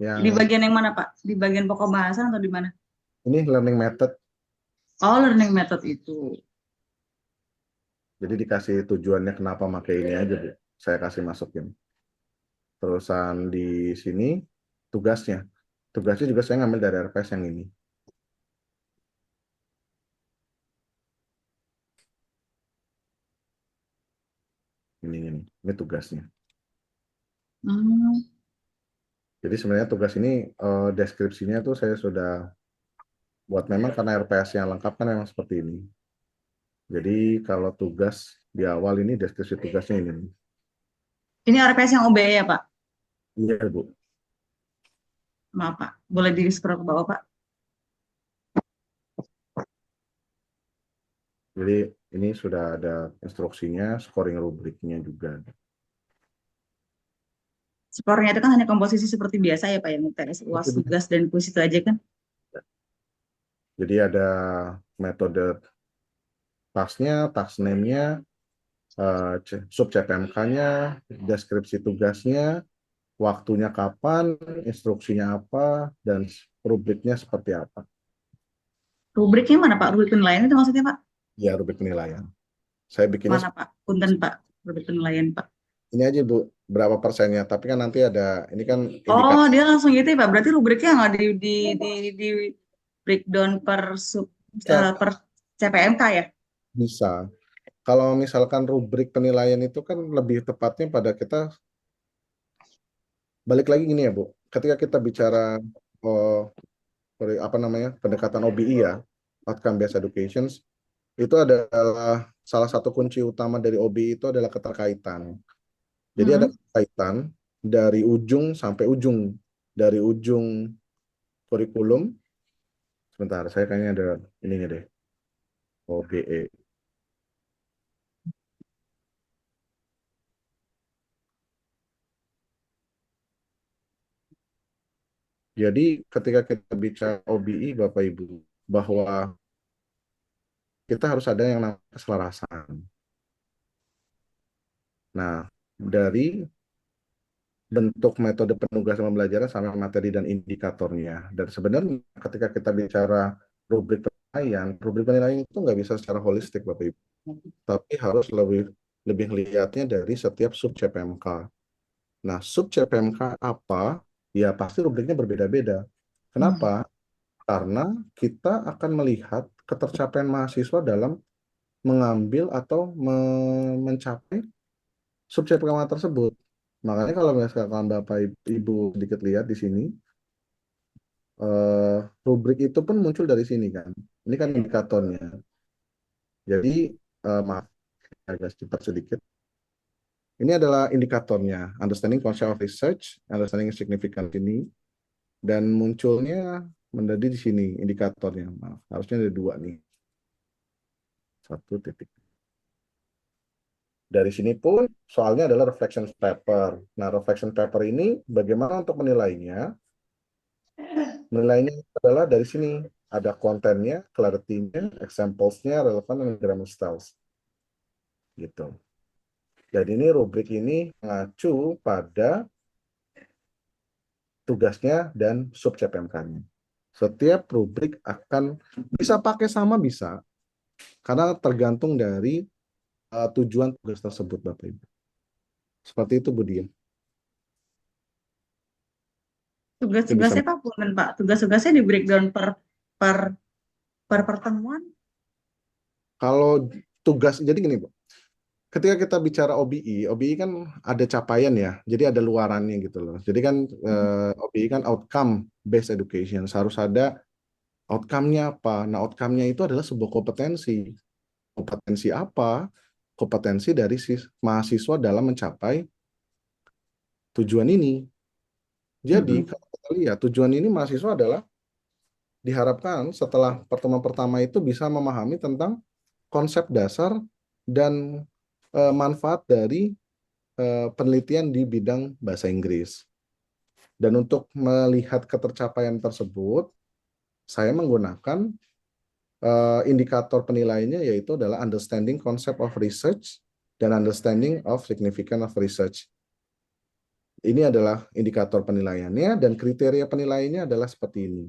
Yang Di bagian yang mana, Pak? Di bagian pokok bahasan atau di mana? ini learning method. Oh, learning method itu. Jadi dikasih tujuannya kenapa pakai ini aja Bu. Saya kasih masukin. Terusan di sini tugasnya. Tugasnya juga saya ngambil dari RPS yang ini. Ini tugasnya. Hmm. Jadi sebenarnya tugas ini deskripsinya tuh saya sudah buat memang karena RPS yang lengkap kan memang seperti ini. Jadi kalau tugas di awal ini deskripsi tugasnya ini. Ini RPS yang OBE ya, Pak? Iya Bu. Maaf, Pak. Boleh di scroll ke bawah, Pak? Jadi ini sudah ada instruksinya, scoring rubriknya juga. Skornya itu kan hanya komposisi seperti biasa ya, Pak, yang UTS, UAS, tugas, dan kuis itu aja kan? Jadi ada metode tasknya, task name-nya, sub CPMK-nya, deskripsi tugasnya, waktunya kapan, instruksinya apa, dan rubriknya seperti apa. Rubriknya mana, Pak? Rubrik penilaian itu maksudnya, Pak? Ya, rubrik penilaian. Saya bikinnya Mana, Pak? Punten, Pak. Rubrik penilaian, Pak. ini aja Bu, berapa persennya. Tapi kan nanti ada, ini kan Oh, indikator dia langsung gitu ya, Pak. Berarti rubriknya nggak di breakdown per per CPMK ya? bisa. Kalau misalkan rubrik penilaian itu kan lebih tepatnya pada kita, balik lagi gini ya Bu, ketika kita bicara oh, apa namanya pendekatan OBI ya, outcome based education, itu adalah salah satu kunci utama dari OBI itu adalah keterkaitan. Jadi ada keterkaitan dari ujung sampai ujung, dari ujung kurikulum. Sebentar, saya kayaknya ada ininya deh, OBE. Jadi ketika kita bicara OBI, Bapak Ibu, bahwa kita harus ada yang namanya keselarasan. Nah, dari bentuk metode penugasan pembelajaran sama materi dan indikatornya. Dan sebenarnya ketika kita bicara rubrik penilaian itu nggak bisa secara holistik, Bapak Ibu. Tapi harus lebih melihatnya dari setiap sub CPMK. Nah, sub CPMK apa? Ya pasti rubriknya berbeda-beda. Kenapa? Karena kita akan melihat ketercapaian mahasiswa dalam mengambil atau mencapai subjek pengamalan tersebut. Makanya kalau misalkan Bapak Ibu sedikit lihat di sini, rubrik itu pun muncul dari sini kan. Ini kan indikatornya. Jadi, maaf, agak cepat sedikit. Ini adalah indikatornya, understanding concept of research, understanding significance ini, dan munculnya menjadi di sini indikatornya. Maaf, harusnya ada dua nih. Satu titik. Dari sini pun soalnya adalah reflection paper. Nah, reflection paper ini bagaimana untuk menilainya? Menilainya adalah dari sini. Ada kontennya, clarity-nya, examples-nya, relevant, dan grammar styles. Gitu. Jadi ini rubrik ini mengacu pada tugasnya dan sub CPMK-nya. Setiap rubrik akan bisa pakai sama bisa, karena tergantung dari tujuan tugas tersebut, Bapak Ibu. Seperti itu, Bu Dian. Mungkin bisa. Tugas-tugasnya Pak, punten Pak. Tugas-tugasnya di breakdown per per pertemuan. Kalau tugas, jadi gini, Bu. Ketika kita bicara OBI kan ada capaian ya, jadi ada luarannya gitu loh. Jadi kan OBI kan outcome based education, harus ada outcome-nya apa. Nah, outcome-nya itu adalah sebuah kompetensi. Kompetensi apa? Kompetensi dari mahasiswa dalam mencapai tujuan ini. Jadi, kalau kita lihat tujuan ini mahasiswa adalah diharapkan setelah pertemuan pertama itu bisa memahami tentang konsep dasar dan manfaat dari penelitian di bidang bahasa Inggris. Dan untuk melihat ketercapaian tersebut, saya menggunakan indikator penilaiannya, yaitu adalah understanding concept of research dan understanding of significance of research. Ini adalah indikator penilaiannya, dan kriteria penilaiannya adalah seperti ini.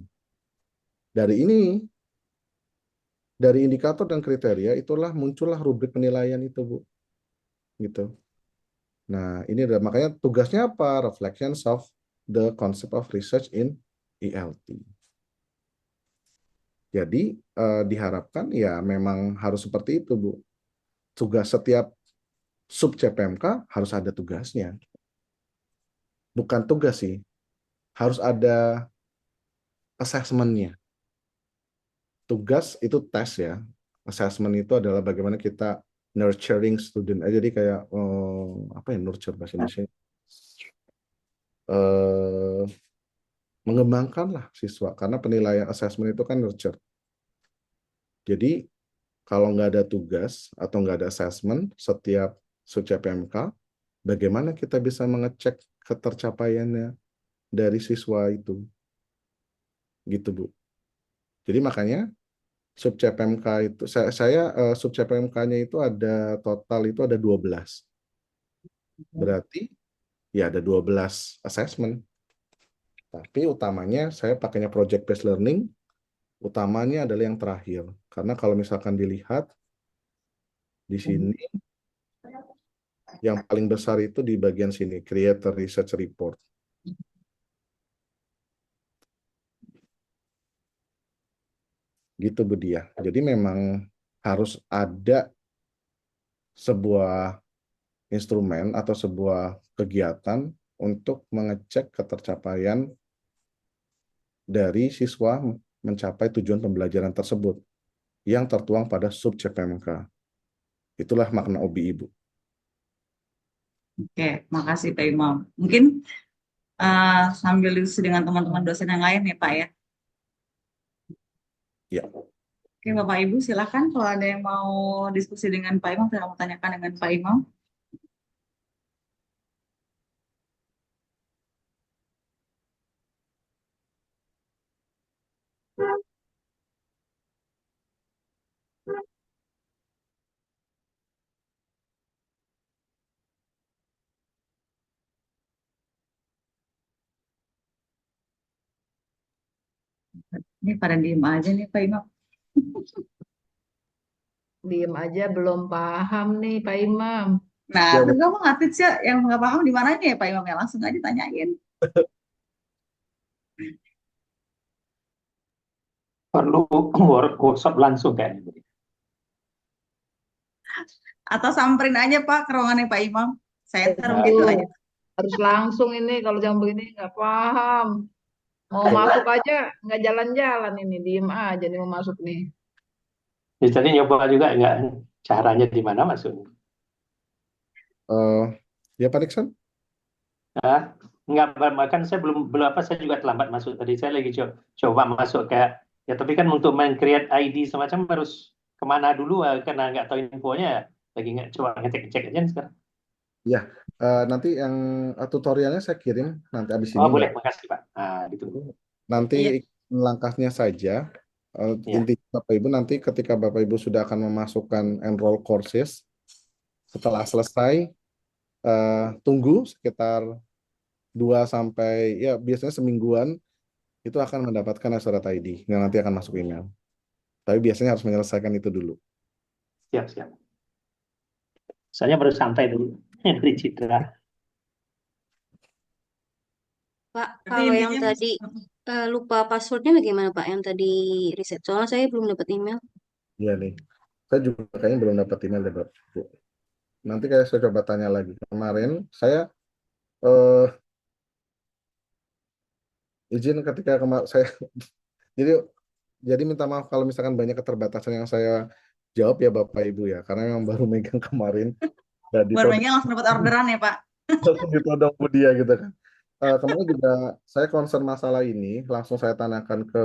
Dari indikator dan kriteria itulah muncullah rubrik penilaian itu, Bu. Gitu. Nah, ini adalah makanya tugasnya apa? Reflections of the concept of research in ELT. Jadi diharapkan ya memang harus seperti itu, Bu. Tugas setiap sub CPMK harus ada tugasnya. Bukan tugas sih, harus ada assessment-nya. Tugas itu tes ya. Assessment itu adalah bagaimana kita nurturing student. Jadi kayak apa ya, nurture bahasa Indonesia? Mengembangkan lah siswa, karena penilaian assessment itu kan nurture. Jadi kalau nggak ada tugas atau nggak ada assessment setiap sub-CPMK, bagaimana kita bisa mengecek ketercapaiannya dari siswa itu? Gitu, Bu. Jadi makanya sub-CPMK itu, sub-CPMK-nya itu ada total itu ada 12. Berarti ya ada 12 assessment. Tapi utamanya saya pakainya project based learning, utamanya adalah yang terakhir. Karena kalau misalkan dilihat di sini, yang paling besar itu di bagian sini, Creator Research Report. Gitu, Bu Dia. Jadi memang harus ada sebuah instrumen atau sebuah kegiatan untuk mengecek ketercapaian dari siswa mencapai tujuan pembelajaran tersebut yang tertuang pada sub CPMK. Itulah makna OBI, Bu. Oke, makasih Pak Imam. Mungkin sambil diskusi dengan teman-teman dosen yang lain ya Pak ya. Ya. Oke, Bapak Ibu silakan kalau ada yang mau diskusi dengan Pak Imam, saya mau tanyakan dengan Pak Imam. Ini pada diem aja nih Pak Imam. Diem aja belum paham nih Pak Imam. Nah, Ya, itu kamu ngatit sih yang nggak paham di mananya ya Pak Imam ya, langsung aja tanyain. Perlu workshop langsung kayaknya. Atau samperin aja Pak ke ruangannya Pak Imam. Saya taruh gitu aja. Harus langsung ini, kalau jam begini nggak paham. Mau masuk aja nggak jalan-jalan ini, diem aja nih mau masuk nih. Jadi nyoba juga nggak caranya di mana masuknya? Ya Pak Nixon? Nggak, bahkan saya belum apa, saya juga terlambat masuk tadi. Saya lagi coba masuk kayak ya, tapi kan untuk main create ID semacam harus kemana dulu karena nggak tahu infonya. Lagi nggak coba ngecek aja nih sekarang. Ya, nanti yang tutorialnya saya kirim nanti abis ini. Oh boleh, makasih Pak. Gitu. Nanti langkahnya saja. Intinya Bapak Ibu nanti ketika Bapak Ibu sudah akan memasukkan enroll courses, setelah selesai tunggu sekitar 2 sampai ya biasanya semingguan itu akan mendapatkan surat ID yang nanti akan masuk email. Tapi biasanya harus menyelesaikan itu dulu. Siap. Soalnya baru sampai dulu dari Citra. Pak, Berarti kalau yang intinya tadi lupa passwordnya bagaimana Pak? Yang tadi riset, soalnya saya belum dapat email. Iya nih. Saya juga kayaknya belum dapat email deh, Bu. Nanti kayak saya coba tanya lagi. Kemarin saya eh, izin ketika saya jadi minta maaf kalau misalkan banyak keterbatasan yang saya jawab ya Bapak Ibu ya, karena memang baru megang kemarin dan baru ditodong megang langsung dapat orderan ya Pak. langsung ditodong Bu Dia gitu kan. Kemarin juga saya concern masalah ini, langsung saya tanyakan ke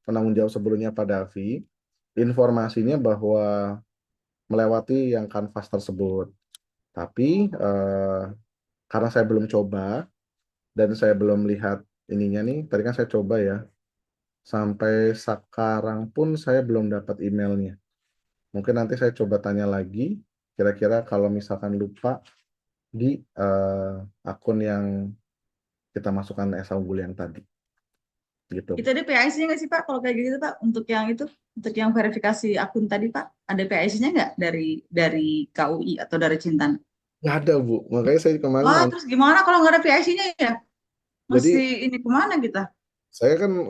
penanggung jawab sebelumnya Pak Davi, informasinya bahwa melewati yang kanvas tersebut. Tapi karena saya belum coba dan saya belum lihat ininya nih, tadi kan saya coba ya, sampai sekarang pun saya belum dapat emailnya. Mungkin nanti saya coba tanya lagi, kira-kira kalau misalkan lupa di akun yang kita masukkan esa unggul yang tadi. Gitu. Itu ada PIC-nya nggak sih Pak? Kalau kayak gitu Pak, untuk yang itu, untuk yang verifikasi akun tadi Pak, ada PIC-nya nggak dari KUI atau dari Cintan? Nggak ada, Bu. Makanya saya kemarin Wah, nanya. terus gimana kalau nggak ada PIC-nya ya? Jadi Masih ini kemana kita?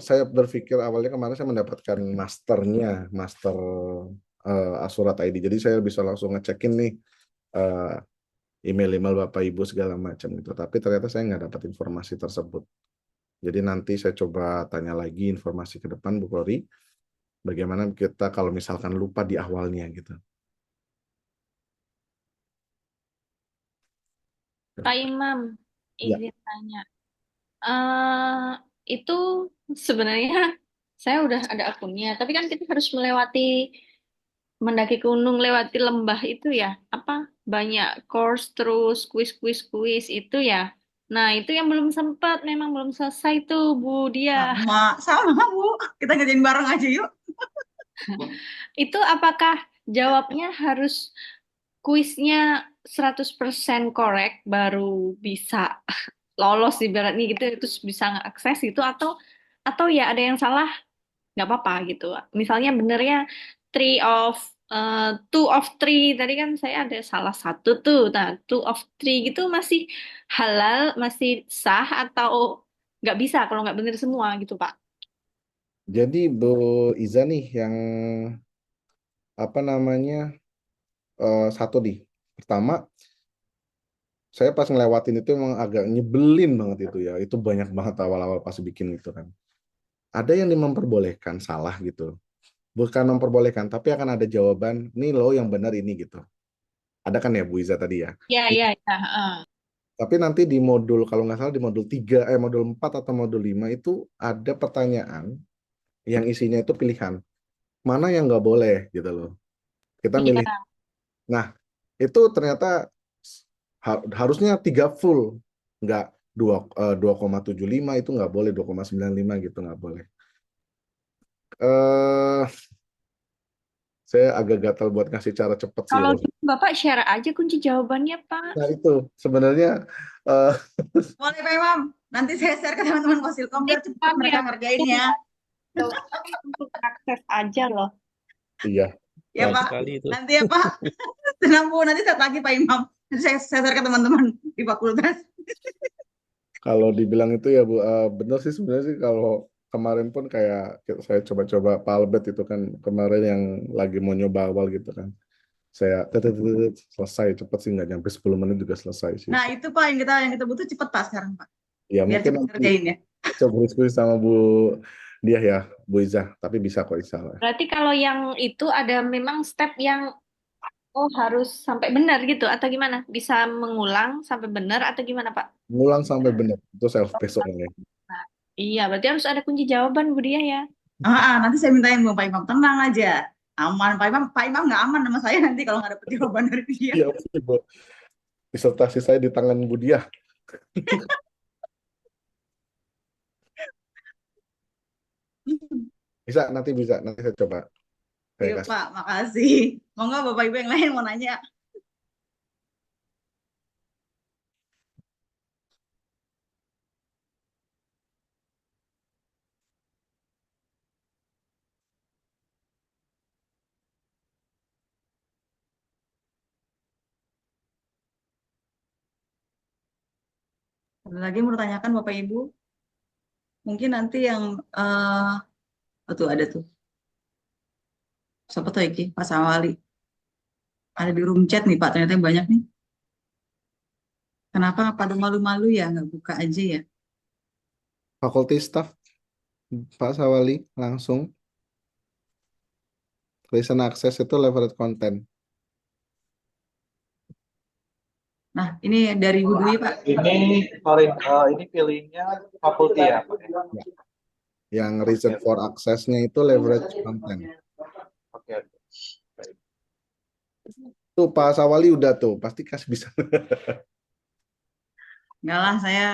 saya berpikir awalnya kemarin saya mendapatkan masternya, master surat ID. Jadi saya bisa langsung ngecekin nih eh, email-email Bapak Ibu segala macam gitu. Tapi ternyata saya nggak dapat informasi tersebut. Jadi nanti saya coba tanya lagi informasi ke depan Bu Kori, bagaimana kita kalau misalkan lupa di awalnya gitu. Pak Imam, Ya, izin tanya. eh itu sebenarnya saya udah ada akunnya, tapi kan kita harus mendaki gunung, lewati lembah itu ya. Apa banyak course terus kuis itu ya. Nah, itu yang belum sempat, memang belum selesai tuh, Bu Dia. Sama Bu. Kita ngerjain bareng aja yuk. Itu apakah jawabnya harus kuisnya 100% correct baru bisa lolos ibaratnya gitu terus bisa ngakses gitu atau ya ada yang salah nggak apa-apa gitu. Misalnya benernya two of three tadi kan saya ada salah satu tuh. Nah, two of three gitu masih halal, masih sah atau nggak bisa kalau nggak bener semua gitu, Pak. jadi Bu Iza nih yang apa namanya satu nih. Pertama, saya pas ngelewatin itu emang agak nyebelin banget itu ya. Itu banyak banget awal-awal pas bikin itu kan. Ada yang memperbolehkan salah gitu. Bukan memperbolehkan, tapi akan ada jawaban, nih lo yang benar ini gitu. Ada kan ya Bu Iza tadi ya. Ya, ya, ya. Heeh. Tapi nanti di modul, kalau nggak salah di modul 3, modul 4 atau modul 5 itu ada pertanyaan yang isinya itu pilihan. Mana yang nggak boleh gitu loh. Kita milih. Iya. Nah, itu ternyata harusnya 3 full. Nggak 2,75 itu nggak boleh, 2,95 gitu nggak boleh. Eh, saya agak gatal buat ngasih cara cepet sih. Kalau Loh. gitu Bapak share aja kunci jawabannya, Pak. Nah itu sebenarnya eh, Boleh Pak Imam. Nanti saya share ke teman-teman Kosilkom biar cepat mereka ngerjainnya. Untuk akses aja loh. iya. Ya Nanti Pak. Sekali itu. Nanti ya Pak. Tenang Bu, nanti saya lagi Pak Imam. Nanti saya share ke teman-teman di fakultas. kalau dibilang itu ya Bu, bener sih sebenarnya sih kalau kemarin pun kayak saya coba-coba Palbet itu kan kemarin yang lagi mau nyoba awal gitu kan. Saya selesai cepet sih nggak nyampe 10 menit juga selesai sih. Nah itu Pak yang kita butuh cepat Pak sekarang Pak. Ya Biar mungkin cepat nanti ngerjain ya. coba diskusi sama Bu dia ya, Bu Iza, tapi bisa kok insya Allah. Berarti kalau yang itu ada memang step yang harus sampai benar gitu atau gimana? Bisa mengulang sampai benar atau gimana, Pak? Ngulang sampai benar, itu self-paced soalnya. Nah, iya, berarti harus ada kunci jawaban Bu Dia ya. Nanti saya mintain Bu Pak Imam, tenang aja. Aman Pak Imam nggak aman sama saya nanti kalau nggak dapet jawaban dari dia. Iya, Bu. Disertasi saya di tangan Bu Dia. Nanti saya coba. Saya Iya kasih. Pak, makasih. Monggo Bapak Ibu yang lain mau nanya. Ada lagi mau tanyakan Bapak Ibu? Mungkin nanti yang tuh ada tuh. Siapa tuh iki? Pak Sawali. Ada di room chat nih Pak, ternyata banyak nih. Kenapa pada malu-malu ya nggak buka aja ya? Fakulty staff Pak Sawali langsung recent access itu leverage content. Nah, ini dari Bu Dwi Pak. Ini pilihnya fakulti ya, Pak? Ya. Yang reason for access-nya itu leverage content. Oke. Tuh Pak Sawali udah tuh, pasti kasih bisa. Enggak lah, saya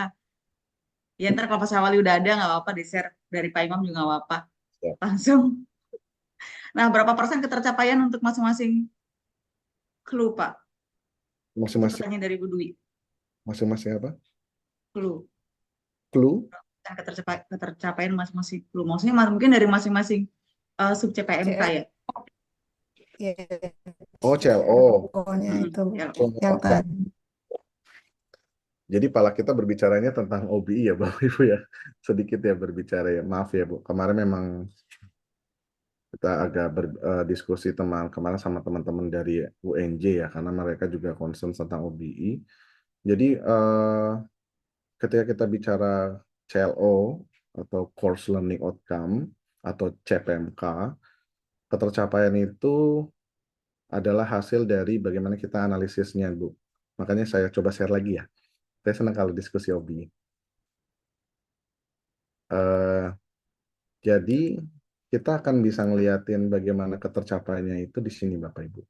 ya ntar kalau Pak Sawali udah ada nggak apa-apa di share dari Pak Imam juga nggak apa-apa. Ya. Langsung. Nah, berapa persen ketercapaian untuk masing-masing clue Pak? Masing-masing Pertanyaan dari Bu Dwi. masing-masing apa? Clue. Clue? Dan ketercapaian masing-masing clue. Maksudnya mungkin dari masing-masing sub CPMK ya. Oh, CLO. Pokoknya itu CLO. yang tadi. Jadi pala kita berbicaranya tentang OBI ya Bapak Ibu ya. Sedikit ya berbicara ya. Maaf ya Bu. Kemarin memang kita agak berdiskusi kemarin sama teman-teman dari UNJ ya, karena mereka juga concern tentang OBI. Jadi ketika kita bicara CLO atau Course Learning Outcome atau CPMK, ketercapaian itu adalah hasil dari bagaimana kita analisisnya Bu. Makanya saya coba share lagi ya. Saya senang kalau diskusi OBI. Jadi kita akan bisa ngeliatin bagaimana ketercapaiannya itu di sini Bapak Ibu.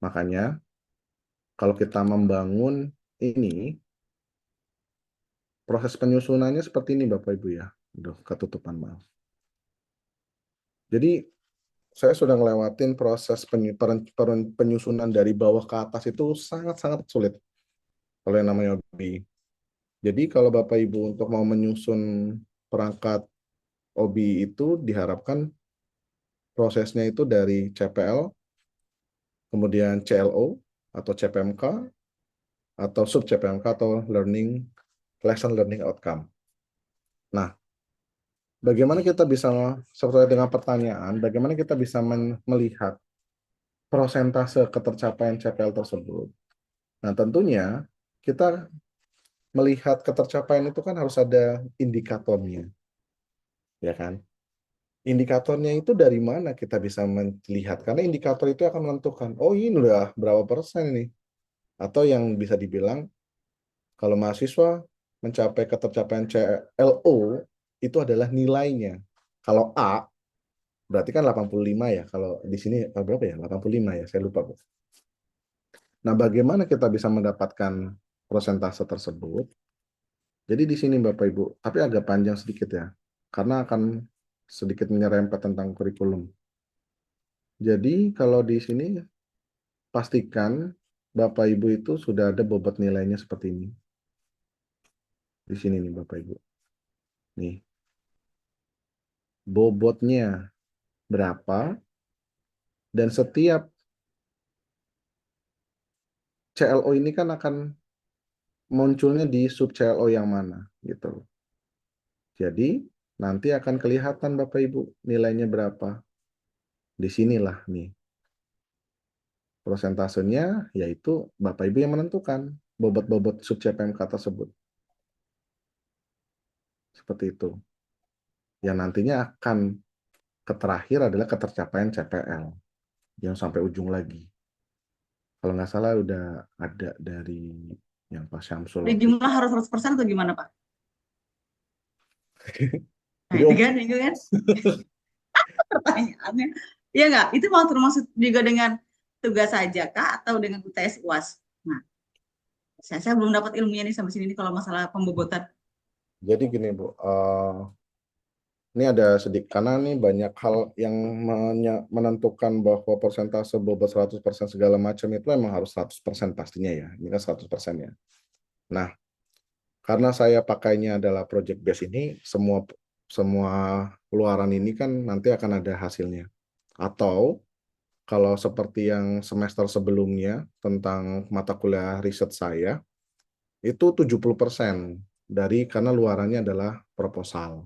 Makanya kalau kita membangun ini, proses penyusunannya seperti ini Bapak Ibu ya. Aduh, ketutupan maaf. Jadi saya sudah ngelewatin proses penyusunan dari bawah ke atas itu sangat-sangat sulit kalau yang namanya OBI. Jadi kalau Bapak Ibu untuk mau menyusun perangkat OBI itu diharapkan prosesnya itu dari CPL, kemudian CLO atau CPMK, atau sub CPMK atau lesson learning outcome. Nah, bagaimana kita bisa, sesuai dengan pertanyaan, bagaimana kita bisa melihat prosentase ketercapaian CPL tersebut? Nah, tentunya kita melihat ketercapaian itu kan harus ada indikatornya, ya kan? Indikatornya itu dari mana kita bisa melihat? Karena indikator itu akan menentukan, oh ini udah berapa persen ini? Atau yang bisa dibilang, kalau mahasiswa mencapai ketercapaian CLO, itu adalah nilainya. Kalau A, berarti kan 85 ya. Kalau di sini berapa ya? 85 ya, saya lupa. Bu. Nah, bagaimana kita bisa mendapatkan persentase tersebut? Jadi di sini Bapak Ibu, tapi agak panjang sedikit ya. Karena akan sedikit menyerempet tentang kurikulum. Jadi kalau di sini, pastikan Bapak Ibu itu sudah ada bobot nilainya seperti ini. Di sini nih Bapak Ibu. Nih. Bobotnya berapa, dan setiap CLO ini kan akan munculnya di sub CLO yang mana gitu. Jadi nanti akan kelihatan Bapak Ibu nilainya berapa. Di sinilah nih. Prosentasenya yaitu Bapak Ibu yang menentukan bobot-bobot sub CPMK tersebut. Seperti itu. Yang nantinya akan terakhir adalah ketercapaian CPL. Yang sampai ujung lagi. Kalau nggak salah udah ada dari yang Pak Syamsul. Di jumlah harus 100% atau gimana Pak? Nah, itu kan. Pertanyaannya. Iya nggak? Itu mau termasuk juga dengan tugas saja kah atau dengan UTS UAS? Nah, saya belum dapat ilmunya nih sampai sini nih kalau masalah pembobotan. Jadi gini Bu, ini ada sedikit, karena ini banyak hal yang menentukan bahwa persentase bobot 100% segala macam itu memang harus 100% pastinya ya. Ini kan 100% ya. Nah, karena saya pakainya adalah project base ini, semua keluaran ini kan nanti akan ada hasilnya. Atau kalau seperti yang semester sebelumnya tentang mata kuliah riset saya, itu 70% dari karena luarannya adalah proposal.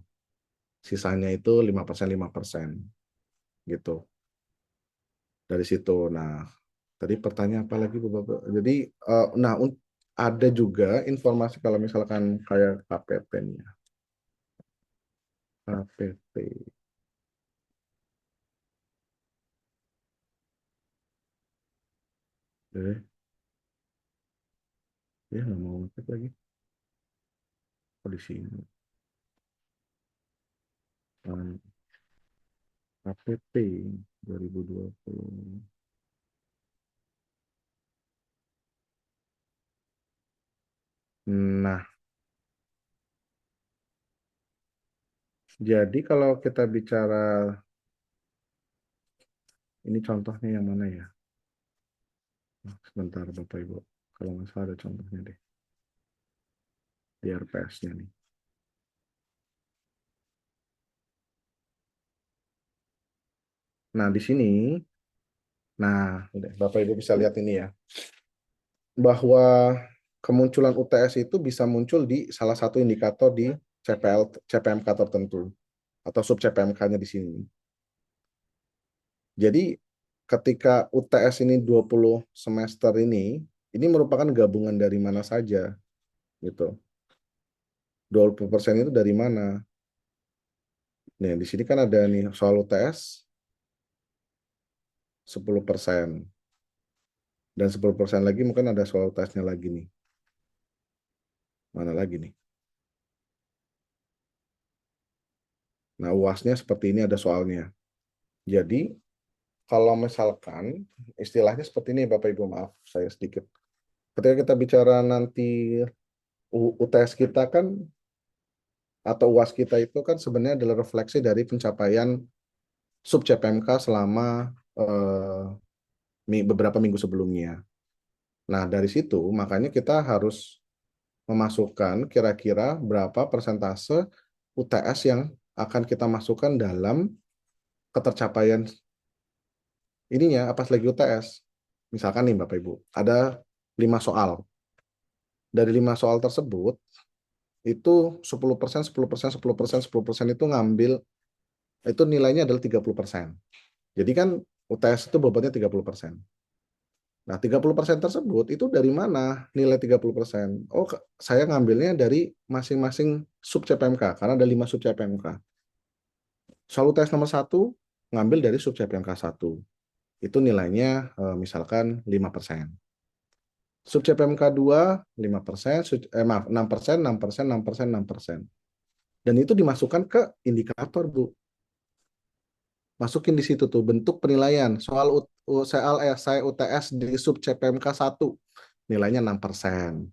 Sisanya itu 5% gitu. Dari situ. Nah, tadi pertanyaan apa lagi Bu Bapak? Jadi nah ada juga informasi kalau misalkan kayak KPP-nya. KPP. Ya nggak mau ngecek lagi. Oh, di sini. KPP 2020. Nah, jadi kalau kita bicara, ini contohnya yang mana ya? Sebentar Bapak Ibu, kalau nggak salah ada contohnya deh. Di RPS-nya nih. Nah, di sini, nah, Bapak Ibu bisa lihat ini ya, bahwa kemunculan UTS itu bisa muncul di salah satu indikator di CPMK tertentu, atau sub CPMK-nya di sini. Jadi, ketika UTS ini 20 semester ini merupakan gabungan dari mana saja, gitu. 20% itu dari mana? Nih, di sini kan ada nih soal UTS 10%. Dan 10% lagi mungkin ada soal UTS-nya lagi nih. Mana lagi nih? Nah, UAS-nya seperti ini ada soalnya. Jadi, kalau misalkan istilahnya seperti ini Bapak Ibu, maaf saya sedikit. Ketika kita bicara nanti UTS kita kan atau UAS kita itu kan sebenarnya adalah refleksi dari pencapaian sub CPMK selama beberapa minggu sebelumnya. Nah, dari situ makanya kita harus memasukkan kira-kira berapa persentase UTS yang akan kita masukkan dalam ketercapaian ininya pas lagi UTS. Misalkan nih Bapak Ibu, ada 5 soal. Dari 5 soal tersebut, itu 10%, 10%, 10%, 10% itu ngambil, itu nilainya adalah 30%. Jadi kan UTS itu bobotnya 30%. Nah, 30% tersebut itu dari mana nilai 30%? Oh, saya ngambilnya dari masing-masing sub CPMK, karena ada 5 sub CPMK. Soal UTS nomor 1, ngambil dari sub CPMK 1. Itu nilainya misalkan 5%. Sub CPMK 2, 5%, 6%, 6%, 6%, 6%. Dan itu dimasukkan ke indikator, Bu. Masukin di situ tuh bentuk penilaian. Soal saya UTS di sub CPMK 1, nilainya 6%.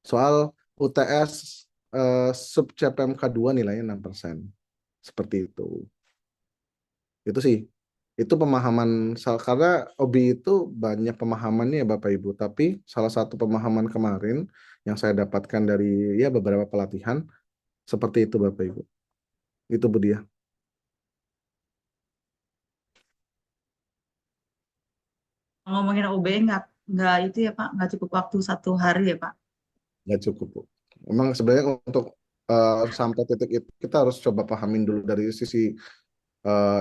Soal UTS sub CPMK 2 nilainya 6%. Seperti itu. Itu sih. Itu pemahaman, karena OBI itu banyak pemahamannya ya Bapak Ibu, tapi salah satu pemahaman kemarin yang saya dapatkan dari ya beberapa pelatihan, seperti itu Bapak Ibu. Itu Bu Dia. Ngomongin OB nggak itu ya Pak, nggak cukup waktu 1 hari ya Pak. Nggak cukup Bu. Memang sebenarnya untuk sampai titik itu kita harus coba pahamin dulu dari sisi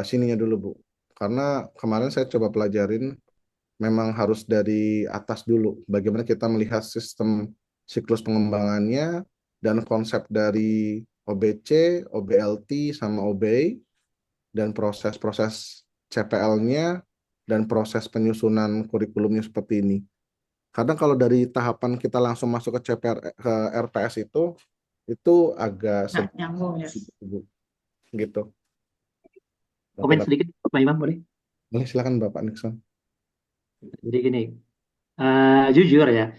sininya dulu Bu. Karena kemarin saya coba pelajarin memang harus dari atas dulu. Bagaimana kita melihat sistem siklus pengembangannya dan konsep dari OBC, OBLT, sama OBEI, dan proses-proses CPL-nya, dan proses penyusunan kurikulumnya seperti ini. Karena kalau dari tahapan kita langsung masuk ke CPR, ke RPS itu agak Nggak nyambung ya. gitu. Komen sedikit Pak Imam boleh? Boleh, silakan Bapak Nixon. Jadi gini, jujur ya,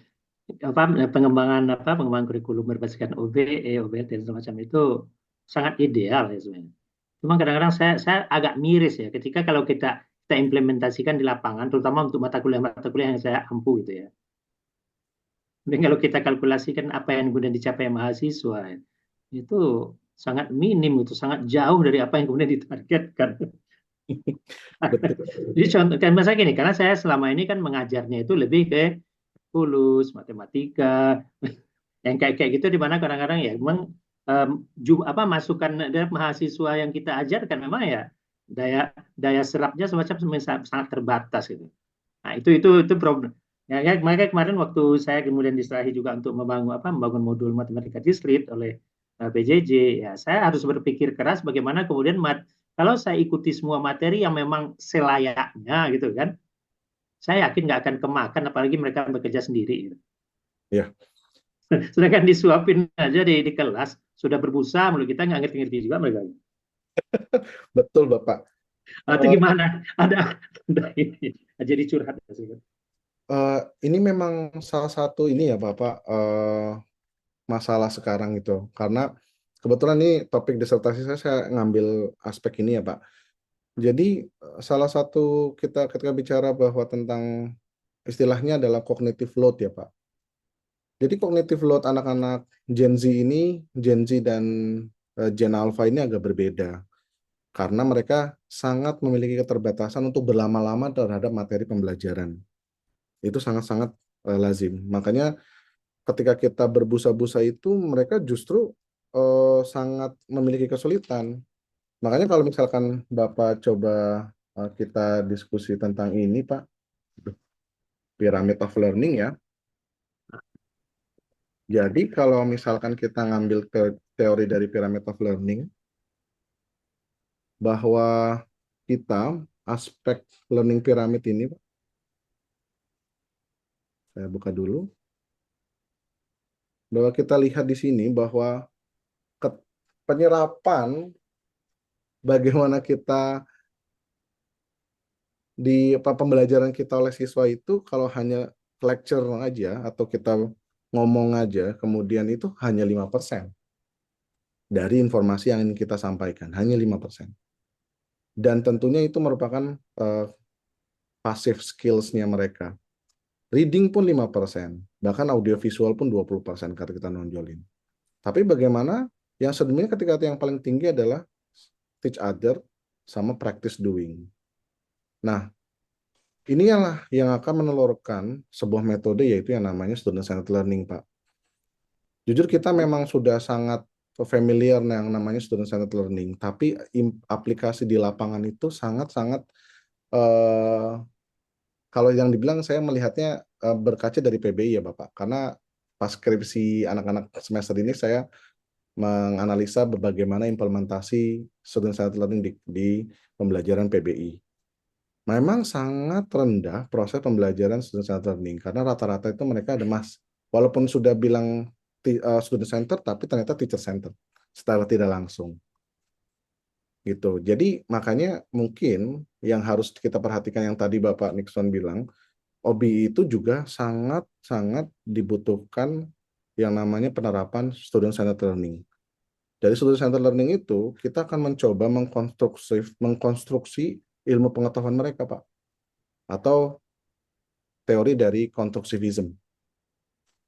pengembangan kurikulum berbasis OBE, OBLT dan semacam itu sangat ideal ya sebenarnya. Cuma kadang-kadang saya agak miris ya ketika kalau kita implementasikan di lapangan, terutama untuk mata kuliah yang saya ampu gitu ya. Dan kalau kita kalkulasikan apa yang kemudian dicapai mahasiswa, itu sangat minim, itu sangat jauh dari apa yang kemudian ditargetkan. Jadi contoh, kan masa gini, karena saya selama ini kan mengajarnya itu lebih ke kulus, matematika, Yang kayak gitu di mana kadang-kadang ya memang masukan dari mahasiswa yang kita ajarkan memang ya daya daya serapnya semacam sangat terbatas gitu. Nah, itu problem. Ya, makanya kemarin waktu saya kemudian diserahi juga untuk membangun modul matematika discrete oleh PJJ, ya saya harus berpikir keras bagaimana kemudian kalau saya ikuti semua materi yang memang selayaknya gitu kan, saya yakin nggak akan kemakan apalagi mereka bekerja sendiri gitu. Iya. Sedangkan disuapin aja di kelas sudah berbusa menurut kita nggak ngerti-ngerti juga mereka. Betul, Bapak. Itu gimana? Ada ini jadi curhat. Ini memang salah satu ini ya Bapak, masalah sekarang itu. Karena kebetulan ini topik disertasi saya ngambil aspek ini ya Pak. Jadi salah satu kita ketika bicara bahwa tentang istilahnya adalah cognitive load ya Pak. Jadi cognitive load anak-anak Gen Z ini, Gen Z dan Gen Alpha ini agak berbeda. Karena mereka sangat memiliki keterbatasan untuk berlama-lama terhadap materi pembelajaran. Itu sangat-sangat lazim. Makanya ketika kita berbusa-busa itu mereka justru sangat memiliki kesulitan. Makanya kalau misalkan Bapak coba kita diskusi tentang ini Pak, pyramid of learning ya. Jadi kalau misalkan kita ngambil teori dari pyramid of learning, bahwa kita aspek learning pyramid ini, Pak, saya buka dulu, bahwa kita lihat di sini bahwa penyerapan bagaimana kita di pembelajaran kita oleh siswa itu kalau hanya lecture aja atau kita ngomong aja kemudian itu hanya 5% dari informasi yang ingin kita sampaikan, hanya 5%. Dan tentunya itu merupakan passive skills-nya mereka. Reading pun 5%, bahkan audiovisual pun 20% kata kita nonjolin. Tapi bagaimana yang sebenarnya ketika yang paling tinggi adalah teach other sama practice doing. Nah, inilah yang akan menelurkan sebuah metode yaitu yang namanya student-centered learning, Pak. Jujur kita memang sudah sangat familiar yang namanya student-centered learning, tapi aplikasi di lapangan itu sangat-sangat kalau yang dibilang saya melihatnya berkaca dari PBI ya Bapak, karena pas skripsi anak-anak semester ini saya menganalisa bagaimana implementasi student-centered learning di pembelajaran PBI. Memang sangat rendah proses pembelajaran student-centered learning, karena rata-rata itu mereka ada walaupun sudah bilang student-centered, tapi ternyata teacher-centered, secara tidak langsung. Gitu. Jadi makanya mungkin yang harus kita perhatikan yang tadi Bapak Nixon bilang, OBI itu juga sangat-sangat dibutuhkan yang namanya penerapan student-centered learning. Dari student-centered learning itu, kita akan mencoba mengkonstruksi ilmu pengetahuan mereka, Pak. Atau teori dari constructivism.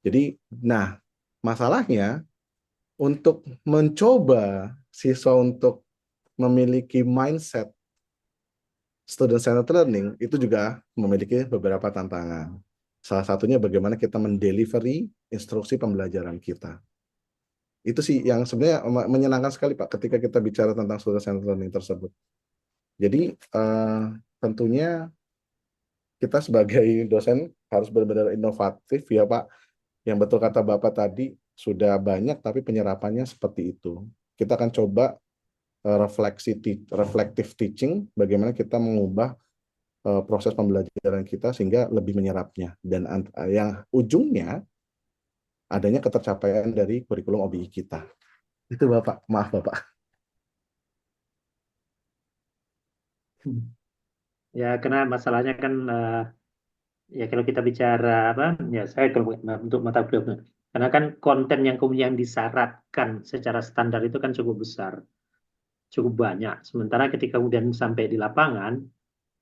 Jadi, nah, masalahnya untuk mencoba siswa untuk memiliki mindset student-centered learning itu juga memiliki beberapa tantangan. Salah satunya bagaimana kita mendelivery instruksi pembelajaran kita. Itu sih yang sebenarnya menyenangkan sekali Pak ketika kita bicara tentang student-centered learning tersebut. Jadi tentunya kita sebagai dosen harus benar-benar inovatif ya Pak. Yang betul kata Bapak tadi sudah banyak tapi penyerapannya seperti itu. Kita akan coba reflective teaching, bagaimana kita mengubah proses pembelajaran kita sehingga lebih menyerapnya. Dan yang ujungnya adanya ketercapaian dari kurikulum OBI kita. Itu Bapak, maaf Bapak. Ya, karena masalahnya kan ya kalau kita bicara ya saya kalau untuk mata kuliah, karena kan konten yang kemudian disyaratkan secara standar itu kan cukup besar, cukup banyak. Sementara ketika kemudian sampai di lapangan,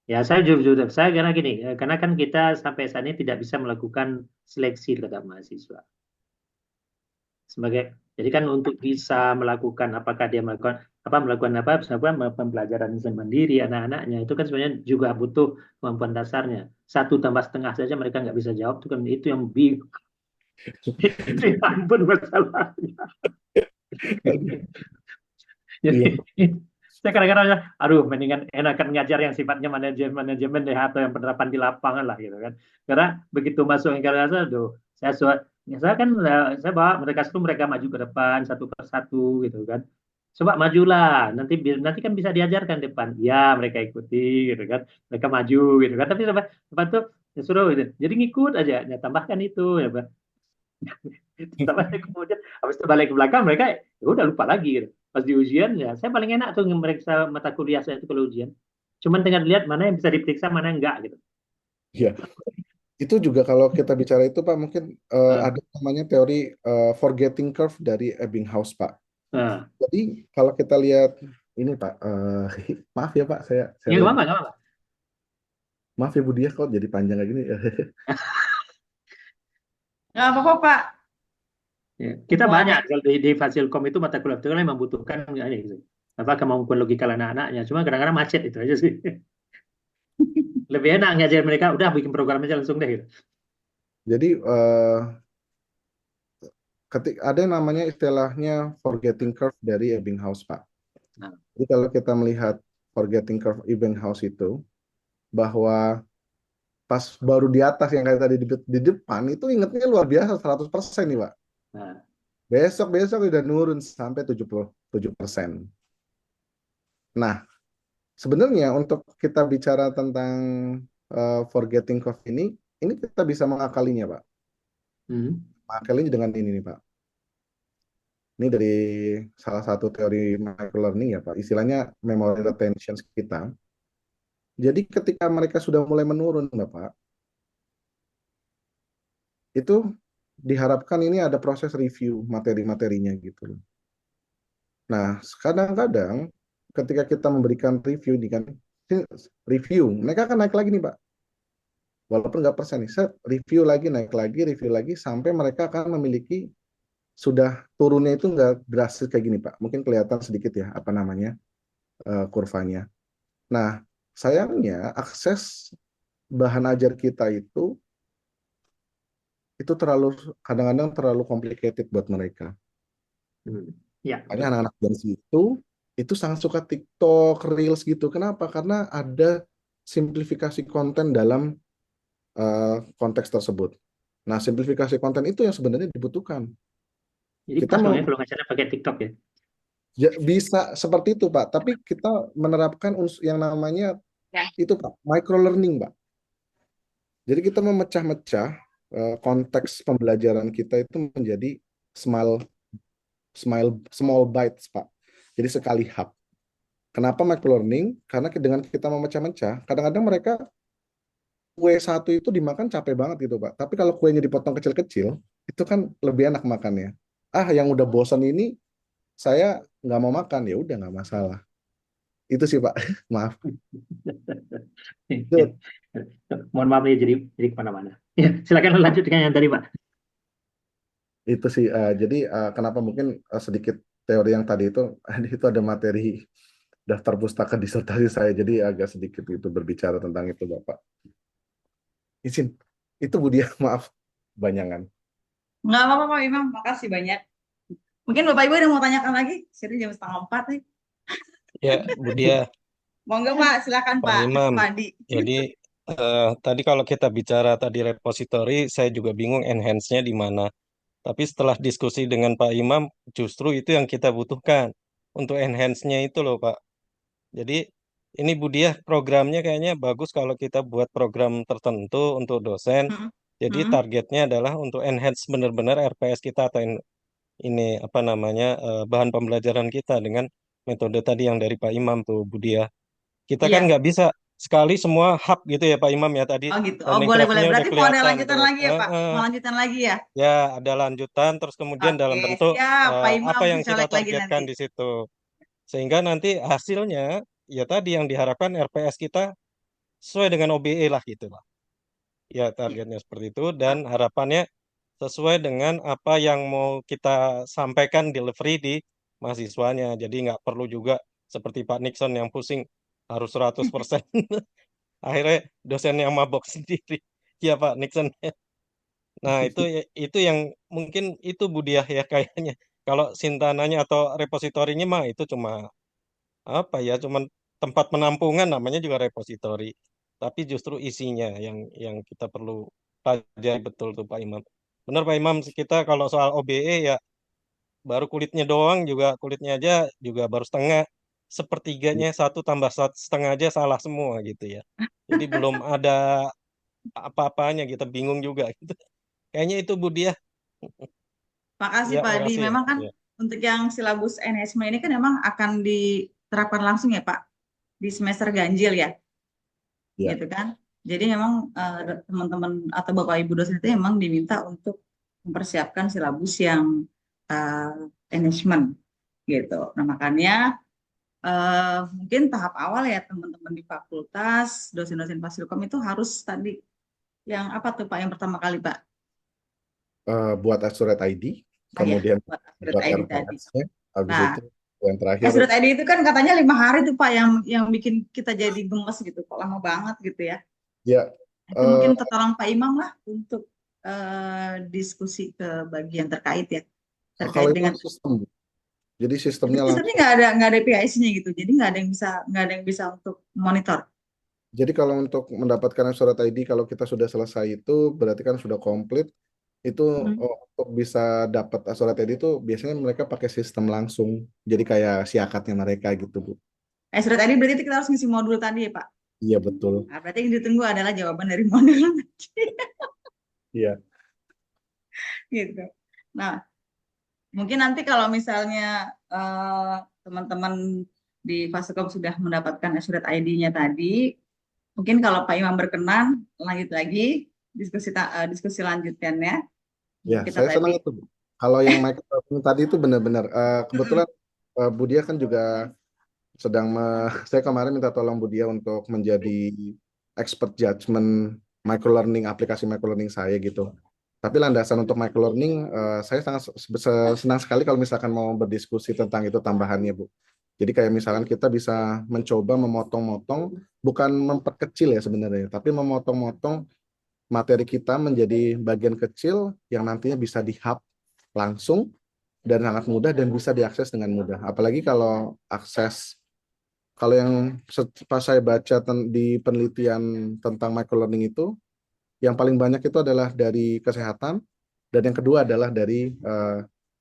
ya saya jujur saya karena gini, karena kan kita sampai saat ini tidak bisa melakukan seleksi terhadap mahasiswa. Jadi kan untuk bisa melakukan apakah dia melakukan pembelajaran mandiri anak-anaknya itu kan sebenarnya juga butuh kemampuan dasarnya. 1+1/2 saja mereka nggak bisa jawab, itu kan itu yang Diterima pun masalahnya. Jadi Iya. saya kadang-kadang, aduh, mendingan enakan ngajar yang sifatnya manajemen deh, atau yang penerapan di lapangan lah gitu kan. Karena begitu masuk yang karya, aduh, saya kan saya bawa mereka itu, mereka maju ke depan satu persatu gitu kan. Coba majulah, nanti kan bisa diajarkan depan. Ya, mereka ikuti gitu kan. Mereka maju gitu kan. Tapi depan tuh ya suruh gitu. Jadi ngikut aja, ya tambahkan itu ya, Pak. Tambah kemudian habis itu balik ke belakang, mereka ya udah lupa lagi gitu. Pas di ujian ya saya paling enak tuh memeriksa mata kuliah saya itu kalau ujian. Cuman tinggal lihat mana yang bisa diperiksa, mana yang enggak gitu. Iya. Itu juga kalau kita bicara itu Pak, mungkin Nah, ada namanya teori forgetting curve dari Ebbinghaus Pak. nah. Jadi kalau kita lihat ini Pak, maaf ya Pak, saya Ya nggak lagi, apa-apa, nggak apa-apa. maaf ya Budia kok jadi panjang kayak gini. Nggak apa-apa, Pak. Ya, kita banyak Boleh. kalau di Fasilkom itu mata kuliah itu kan membutuhkan ya, gitu. Apa kemampuan logikal anak-anaknya. Cuma kadang-kadang macet itu aja sih. Lebih enak ngajar mereka udah bikin program aja langsung deh gitu. Jadi ada yang namanya istilahnya forgetting curve dari Ebbinghaus Pak. Nah, Jadi kalau kita melihat forgetting curve Ebbinghaus itu, bahwa pas baru di atas yang kayak tadi di depan itu ingetnya luar biasa 100% nih Pak. nah. Besok udah nurun sampai 77%. Nah, sebenarnya untuk kita bicara tentang forgetting curve ini kita bisa mengakalinya Pak. Hmm. Mengakalinya dengan ini nih Pak. Ini dari salah satu teori microlearning ya Pak. Istilahnya memory retention kita. Jadi ketika mereka sudah mulai menurun Bapak, itu diharapkan ini ada proses review materi-materinya gitu loh. Nah, kadang-kadang ketika kita memberikan review nih kan, review, mereka akan naik lagi nih Pak. Walaupun nggak persen nih, set review lagi, naik lagi, review lagi, sampai mereka akan memiliki sudah turunnya itu nggak drastis kayak gini Pak. Mungkin kelihatan sedikit ya apa namanya kurvanya. Nah, sayangnya akses bahan ajar kita itu kadang-kadang terlalu complicated buat mereka. Ya, Makanya anak-anak Gen Z itu sangat suka TikTok, Reels gitu. Kenapa? Karena ada simplifikasi konten dalam konteks tersebut. Nah, simplifikasi konten itu yang sebenarnya dibutuhkan. jadi Kita pas dong mau ya kalau ngajarnya pakai TikTok ya. bisa seperti itu, Pak. Tapi kita menerapkan yang namanya itu, Pak, micro learning, Pak. Jadi kita memecah-mecah konteks pembelajaran kita itu menjadi small small bites, Pak. Jadi sekali hap. Kenapa micro learning? Karena dengan kita memecah-mecah, kadang-kadang mereka kue satu itu dimakan capek banget gitu Pak. Tapi kalau kuenya dipotong kecil-kecil, itu kan lebih enak makannya. Yang udah bosan ini saya nggak mau makan, ya udah nggak masalah. Itu sih Pak. Maaf. Itu, Mohon maaf ya jadi kemana-mana. Ya, silakan lanjut dengan yang tadi Pak. itu sih. Jadi kenapa mungkin sedikit teori yang tadi itu itu ada materi daftar pustaka disertasi saya, jadi agak sedikit itu berbicara tentang itu Bapak. Izin. Itu Budia, maaf. Banyangan. Nggak apa-apa, Pak Imam. Makasih banyak. Mungkin Bapak Ibu ada mau tanyakan lagi? Jadi jam 3:30 nih. Ya, Budia, Monggo Pak, silakan Pak Pak Imam. Padi. Jadi tadi kalau kita bicara tadi repository, saya juga bingung enhance-nya di mana. Tapi setelah diskusi dengan Pak Imam, justru itu yang kita butuhkan untuk enhance-nya itu loh, Pak. Jadi ini Budia programnya kayaknya bagus kalau kita buat program tertentu untuk dosen. Jadi targetnya adalah untuk enhance benar-benar RPS kita atau ini apa namanya bahan pembelajaran kita dengan metode tadi yang dari Pak Imam tuh Budia. Kita kan Iya. nggak bisa sekali semua hub gitu ya Pak Imam ya tadi. Oh gitu. Oh Learning boleh. craft-nya udah Berarti mau ada kelihatan lanjutan tuh. lagi ya Pak? Mau lanjutan lagi ya? Ya, ada lanjutan terus kemudian dalam Oke, bentuk siap Pak Imam. apa yang kita Colek lagi targetkan nanti. di situ. Sehingga nanti hasilnya ya tadi yang diharapkan RPS kita sesuai dengan OBE lah gitu lah. Ya, targetnya seperti itu dan harapannya sesuai dengan apa yang mau kita sampaikan delivery di mahasiswanya. Jadi nggak perlu juga seperti Pak Nixon yang pusing harus 100%. Akhirnya dosen yang mabok sendiri. Iya Pak Nixon. Nah, itu yang mungkin itu Budiah ya kayaknya. Kalau Sintananya atau repositorinya mah itu cuma apa ya, cuman tempat penampungan namanya juga repositori. Tapi justru isinya yang kita perlu pelajari betul tuh Pak Imam. Benar Pak Imam, kita kalau soal OBE ya baru kulitnya doang juga kulitnya aja juga baru setengah, sepertiganya satu tambah setengah aja salah semua gitu ya. Jadi belum ada apa-apanya gitu, bingung juga gitu. Kayaknya itu Budiah. Makasih Ya, Pak Adi. makasih ya. Memang kan Ya. untuk yang silabus enhancement ini kan memang akan diterapkan langsung ya Pak di semester ganjil ya, Ya. gitu kan. Jadi memang teman-teman atau Bapak Ibu dosen itu memang diminta untuk mempersiapkan silabus yang enhancement gitu. Nah makanya mungkin tahap awal ya teman-teman di fakultas, dosen-dosen Fasilkom itu harus tadi yang apa tuh Pak yang pertama kali Pak? Buat Assured ID, Ah ya, kemudian buat Assured buat ID tadi. RPS-nya, habis Nah, itu yang terakhir Assured ID itu kan katanya 5 hari tuh Pak yang bikin kita jadi gemes gitu, kok lama banget gitu ya. ya Itu mungkin tertolong Pak Imam lah untuk diskusi ke bagian terkait ya, terkait kalau itu dengan sistem, Bu. Jadi itu sistemnya sistemnya langsung. nggak ada PIS-nya gitu, jadi nggak ada yang bisa untuk monitor. Jadi kalau untuk mendapatkan Assured ID, kalau kita sudah selesai itu berarti kan sudah komplit. Itu untuk bisa dapat Assured ID itu biasanya mereka pakai sistem langsung. Jadi kayak siakatnya mereka gitu, Bu. Assured ID berarti kita harus ngisi modul tadi ya Pak. Iya, betul. Nah, berarti yang ditunggu adalah jawaban dari modul nanti. Iya. Gitu. Nah, mungkin nanti kalau misalnya teman-teman di Fasilkom sudah mendapatkan Assured ID-nya tadi, mungkin kalau Pak Imam berkenan, lanjut lagi diskusi lanjutannya. Ya, Kita saya tadi. senang itu, Bu. Kalau yang microlearning tadi itu benar-benar kebetulan Budia kan juga saya kemarin minta tolong Budia untuk menjadi expert judgment microlearning, aplikasi microlearning saya gitu. Tapi landasan untuk microlearning, saya sangat senang sekali kalau misalkan mau berdiskusi tentang itu tambahannya, Bu. Jadi kayak misalkan kita bisa mencoba memotong-motong, bukan memperkecil ya sebenarnya, tapi memotong-motong materi kita menjadi bagian kecil yang nantinya bisa di-hub langsung dan sangat mudah dan bisa diakses dengan mudah. Apalagi kalau yang pas saya baca di penelitian tentang microlearning itu, yang paling banyak itu adalah dari kesehatan, dan yang kedua adalah dari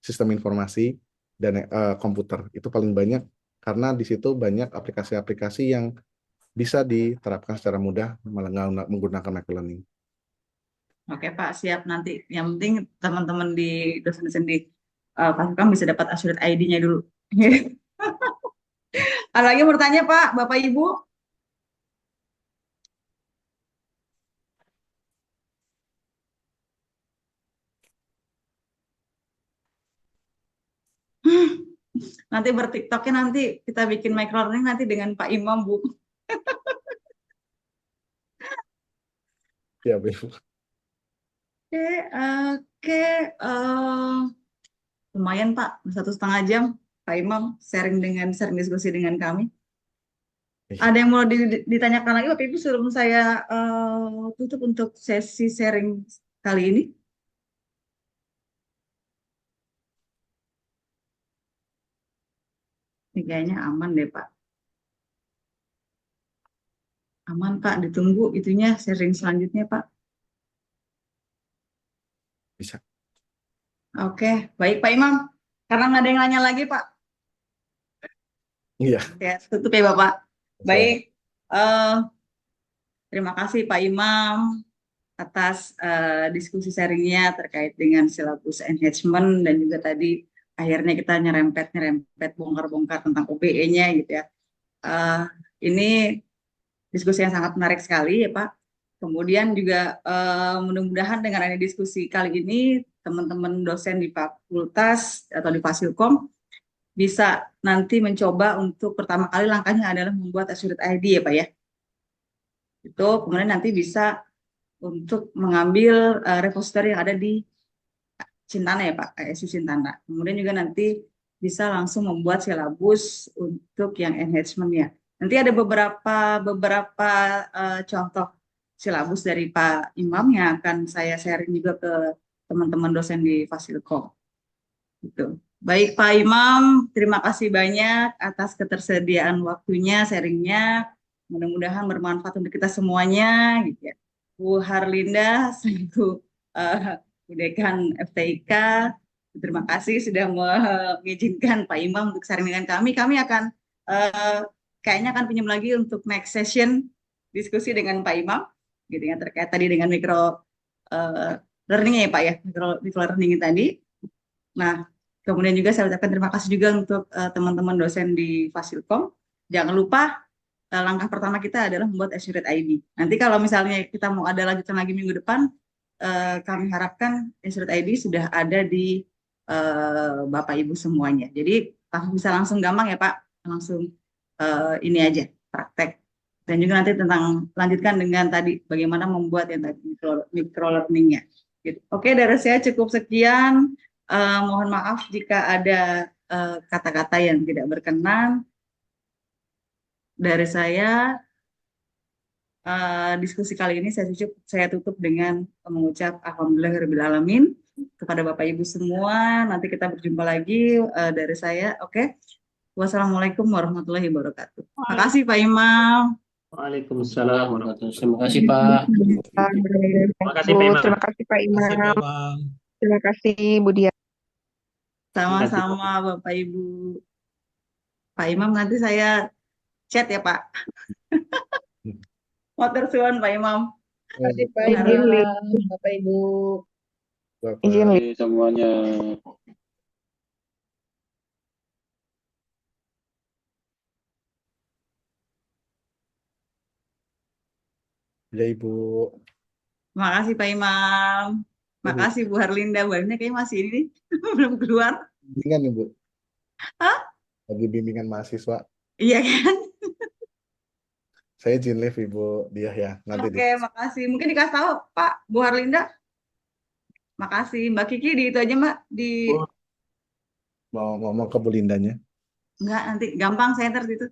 sistem informasi dan komputer. Itu paling banyak karena di situ banyak aplikasi-aplikasi yang bisa diterapkan secara mudah menggunakan microlearning. Oke Pak, siap nanti. Yang penting teman-teman di dosen-dosen di Fasilkom bisa dapat Assured ID-nya dulu. Ada lagi mau bertanya Pak, Bapak Ibu? Nanti bertiktoknya nanti kita bikin microlearning nanti dengan Pak Imam, Bu. Ya, Bu. Oke, lumayan Pak, 1,5 jam Pak Imam sharing diskusi dengan kami. Ada yang mau ditanyakan lagi Bapak Ibu sebelum saya tutup untuk sesi sharing kali ini? Ini kayaknya aman deh Pak. Aman Pak, ditunggu itunya sharing selanjutnya Pak. Bisa. Oke, baik Pak Imam. Karena nggak ada yang nanya lagi Pak. Iya. Ya, tutup ya Bapak. Baik, terima kasih Pak Imam atas diskusi sharingnya terkait dengan silabus enhancement dan juga tadi akhirnya kita nyerempet bongkar-bongkar tentang OBE-nya gitu ya. Ini diskusi yang sangat menarik sekali ya Pak. Kemudian juga mudah-mudahan dengan ada diskusi kali ini teman-teman dosen di fakultas atau di Fasilkom bisa nanti mencoba untuk pertama kali langkahnya adalah membuat Assured ID ya Pak ya. Itu kemudian nanti bisa untuk mengambil repository yang ada di Cintana ya Pak, ISU Cintana. Kemudian juga nanti bisa langsung membuat silabus untuk yang enhancement ya. Nanti ada beberapa contoh silabus dari Pak Imam yang akan saya sharing juga ke teman-teman dosen di Fasilkom. Gitu. Baik Pak Imam, terima kasih banyak atas ketersediaan waktunya, sharingnya. Mudah-mudahan bermanfaat untuk kita semuanya. Gitu ya. Bu Harlinda, selaku Dekan FTIK, terima kasih sudah mengizinkan Pak Imam untuk sharing dengan kami. Kami akan kayaknya akan pinjam lagi untuk next session diskusi dengan Pak Imam, gitu ya, terkait tadi dengan micro learning ya Pak ya, micro learning tadi. Nah, kemudian juga saya ucapkan terima kasih juga untuk teman-teman dosen di Fasilkom. Jangan lupa langkah pertama kita adalah membuat Assured ID. Nanti kalau misalnya kita mau ada lanjutan lagi minggu depan, kami harapkan Assured ID sudah ada di Bapak Ibu semuanya. Jadi bisa langsung gampang ya Pak, langsung ini aja praktek. Dan juga nanti tentang lanjutkan dengan tadi bagaimana membuat yang tadi micro learning-nya. Gitu. Oke, dari saya cukup sekian. Mohon maaf jika ada kata-kata yang tidak berkenan dari saya. Diskusi kali ini saya tutup dengan mengucap alhamdulillahirobbilalamin kepada Bapak Ibu semua. Nanti kita berjumpa lagi dari saya. Oke. Wassalamualaikum warahmatullahi wabarakatuh. Terima kasih Pak Imam. Waalaikumsalam warahmatullahi wabarakatuh. Terima kasih Pak. Terima kasih Pak Imam. Terima kasih Pak Imam. Terima kasih Bu Dia. Sama-sama Bapak Ibu. Pak Imam nanti saya chat ya Pak. Motor suwun Pak Imam. Terima kasih Pak Izin lihat Imam, Bapak Ibu. izin lihat Semuanya. Ya Ibu. Makasih Pak Imam. Makasih Bu Harlinda. Bu Harlinda kayaknya masih ini nih. Belum keluar. Bimbingan Ibu. Hah? Lagi bimbingan mahasiswa. Iya kan? Saya izin live Ibu dia ya. Nanti Oke, makasih. Mungkin dikasih tahu Pak Bu Harlinda. Makasih. Mbak Kiki di itu aja Mbak. Di mau ngomong ke Bu Lindanya. enggak nanti gampang saya ntar situ.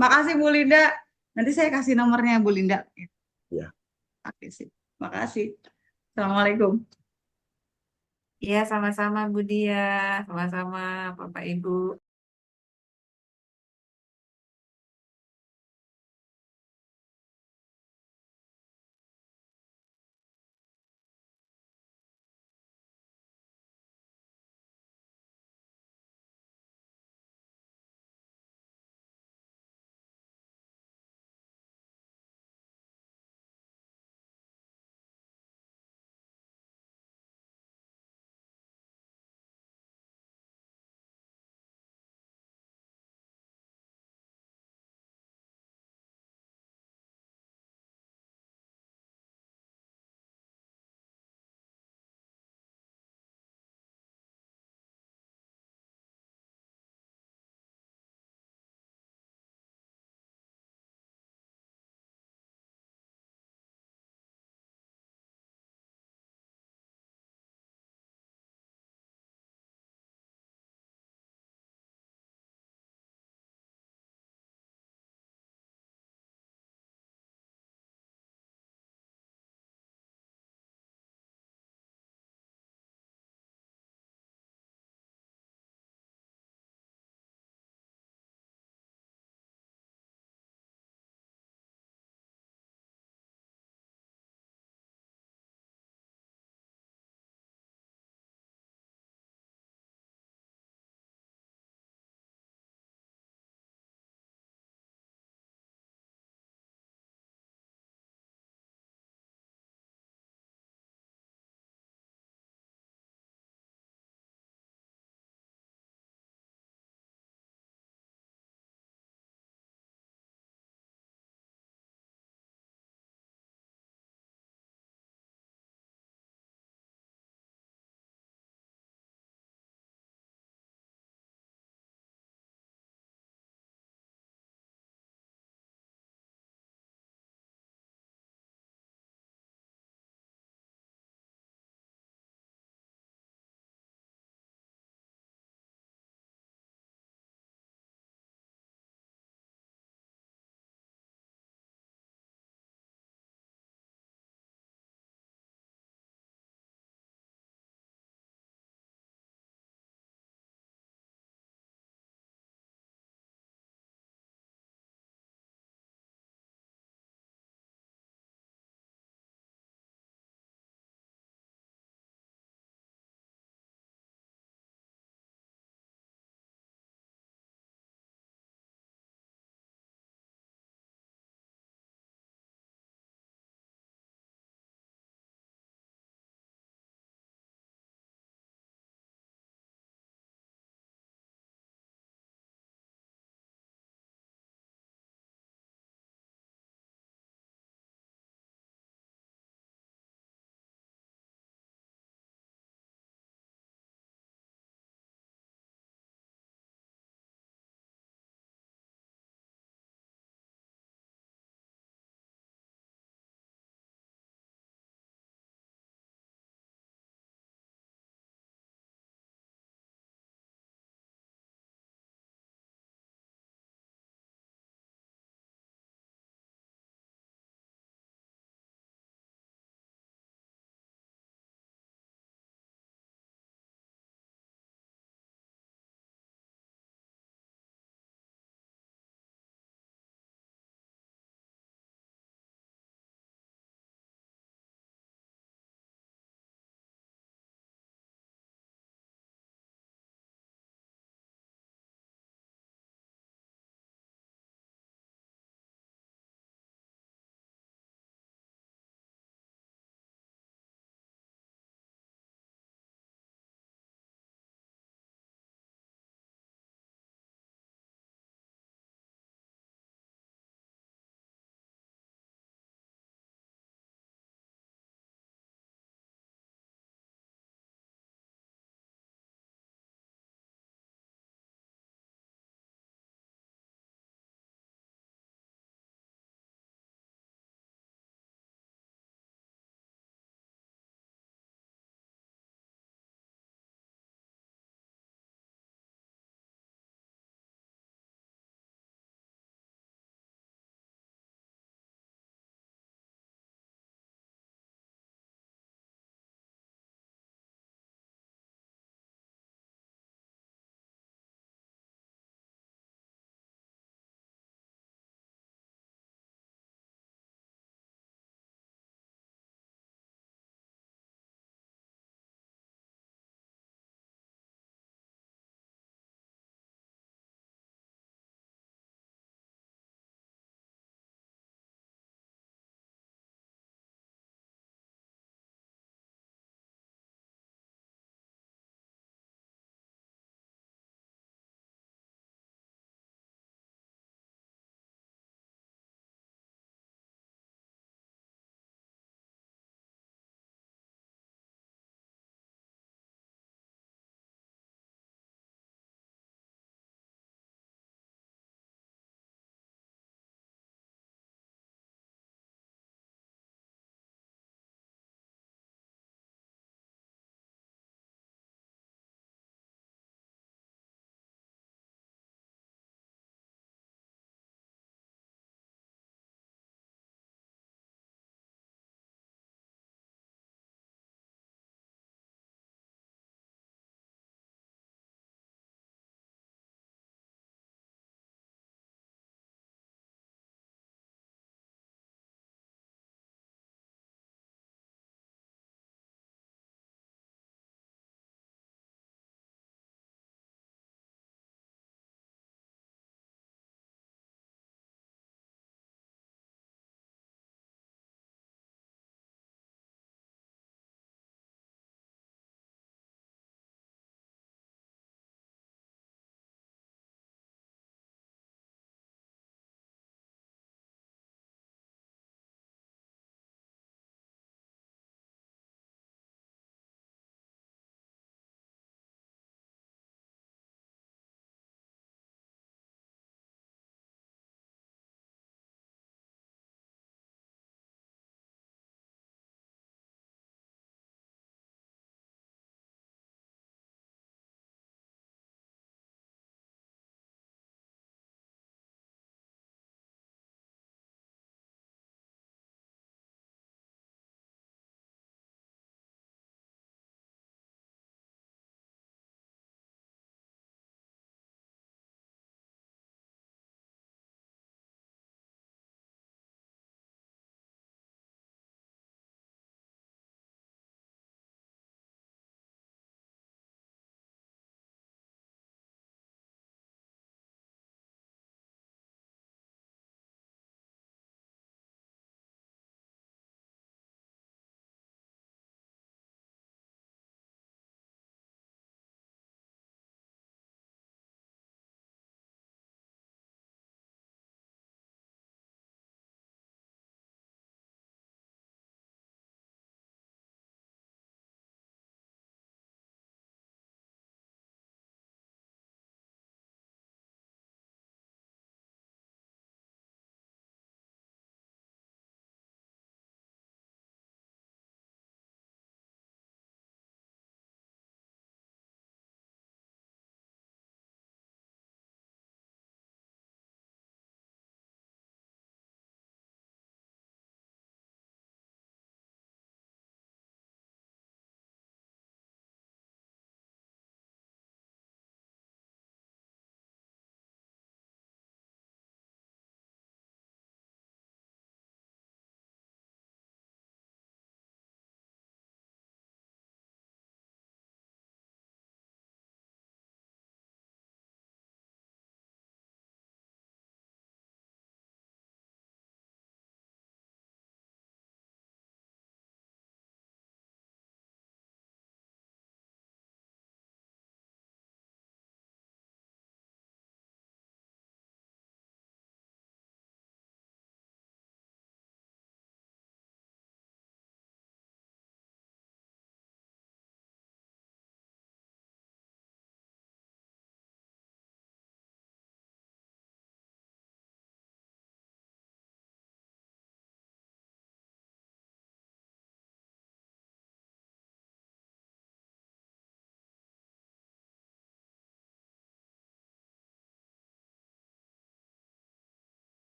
Makasih Bu Linda. Nanti saya kasih nomornya Bu Linda. Ya. Oke sih. Makasih. Assalamualaikum. Iya, sama-sama Bu Dia, sama-sama Bapak Ibu.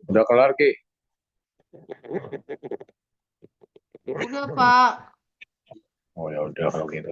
Udah kelar, Ki? Udah, Pak. Oh ya udah kalau gitu.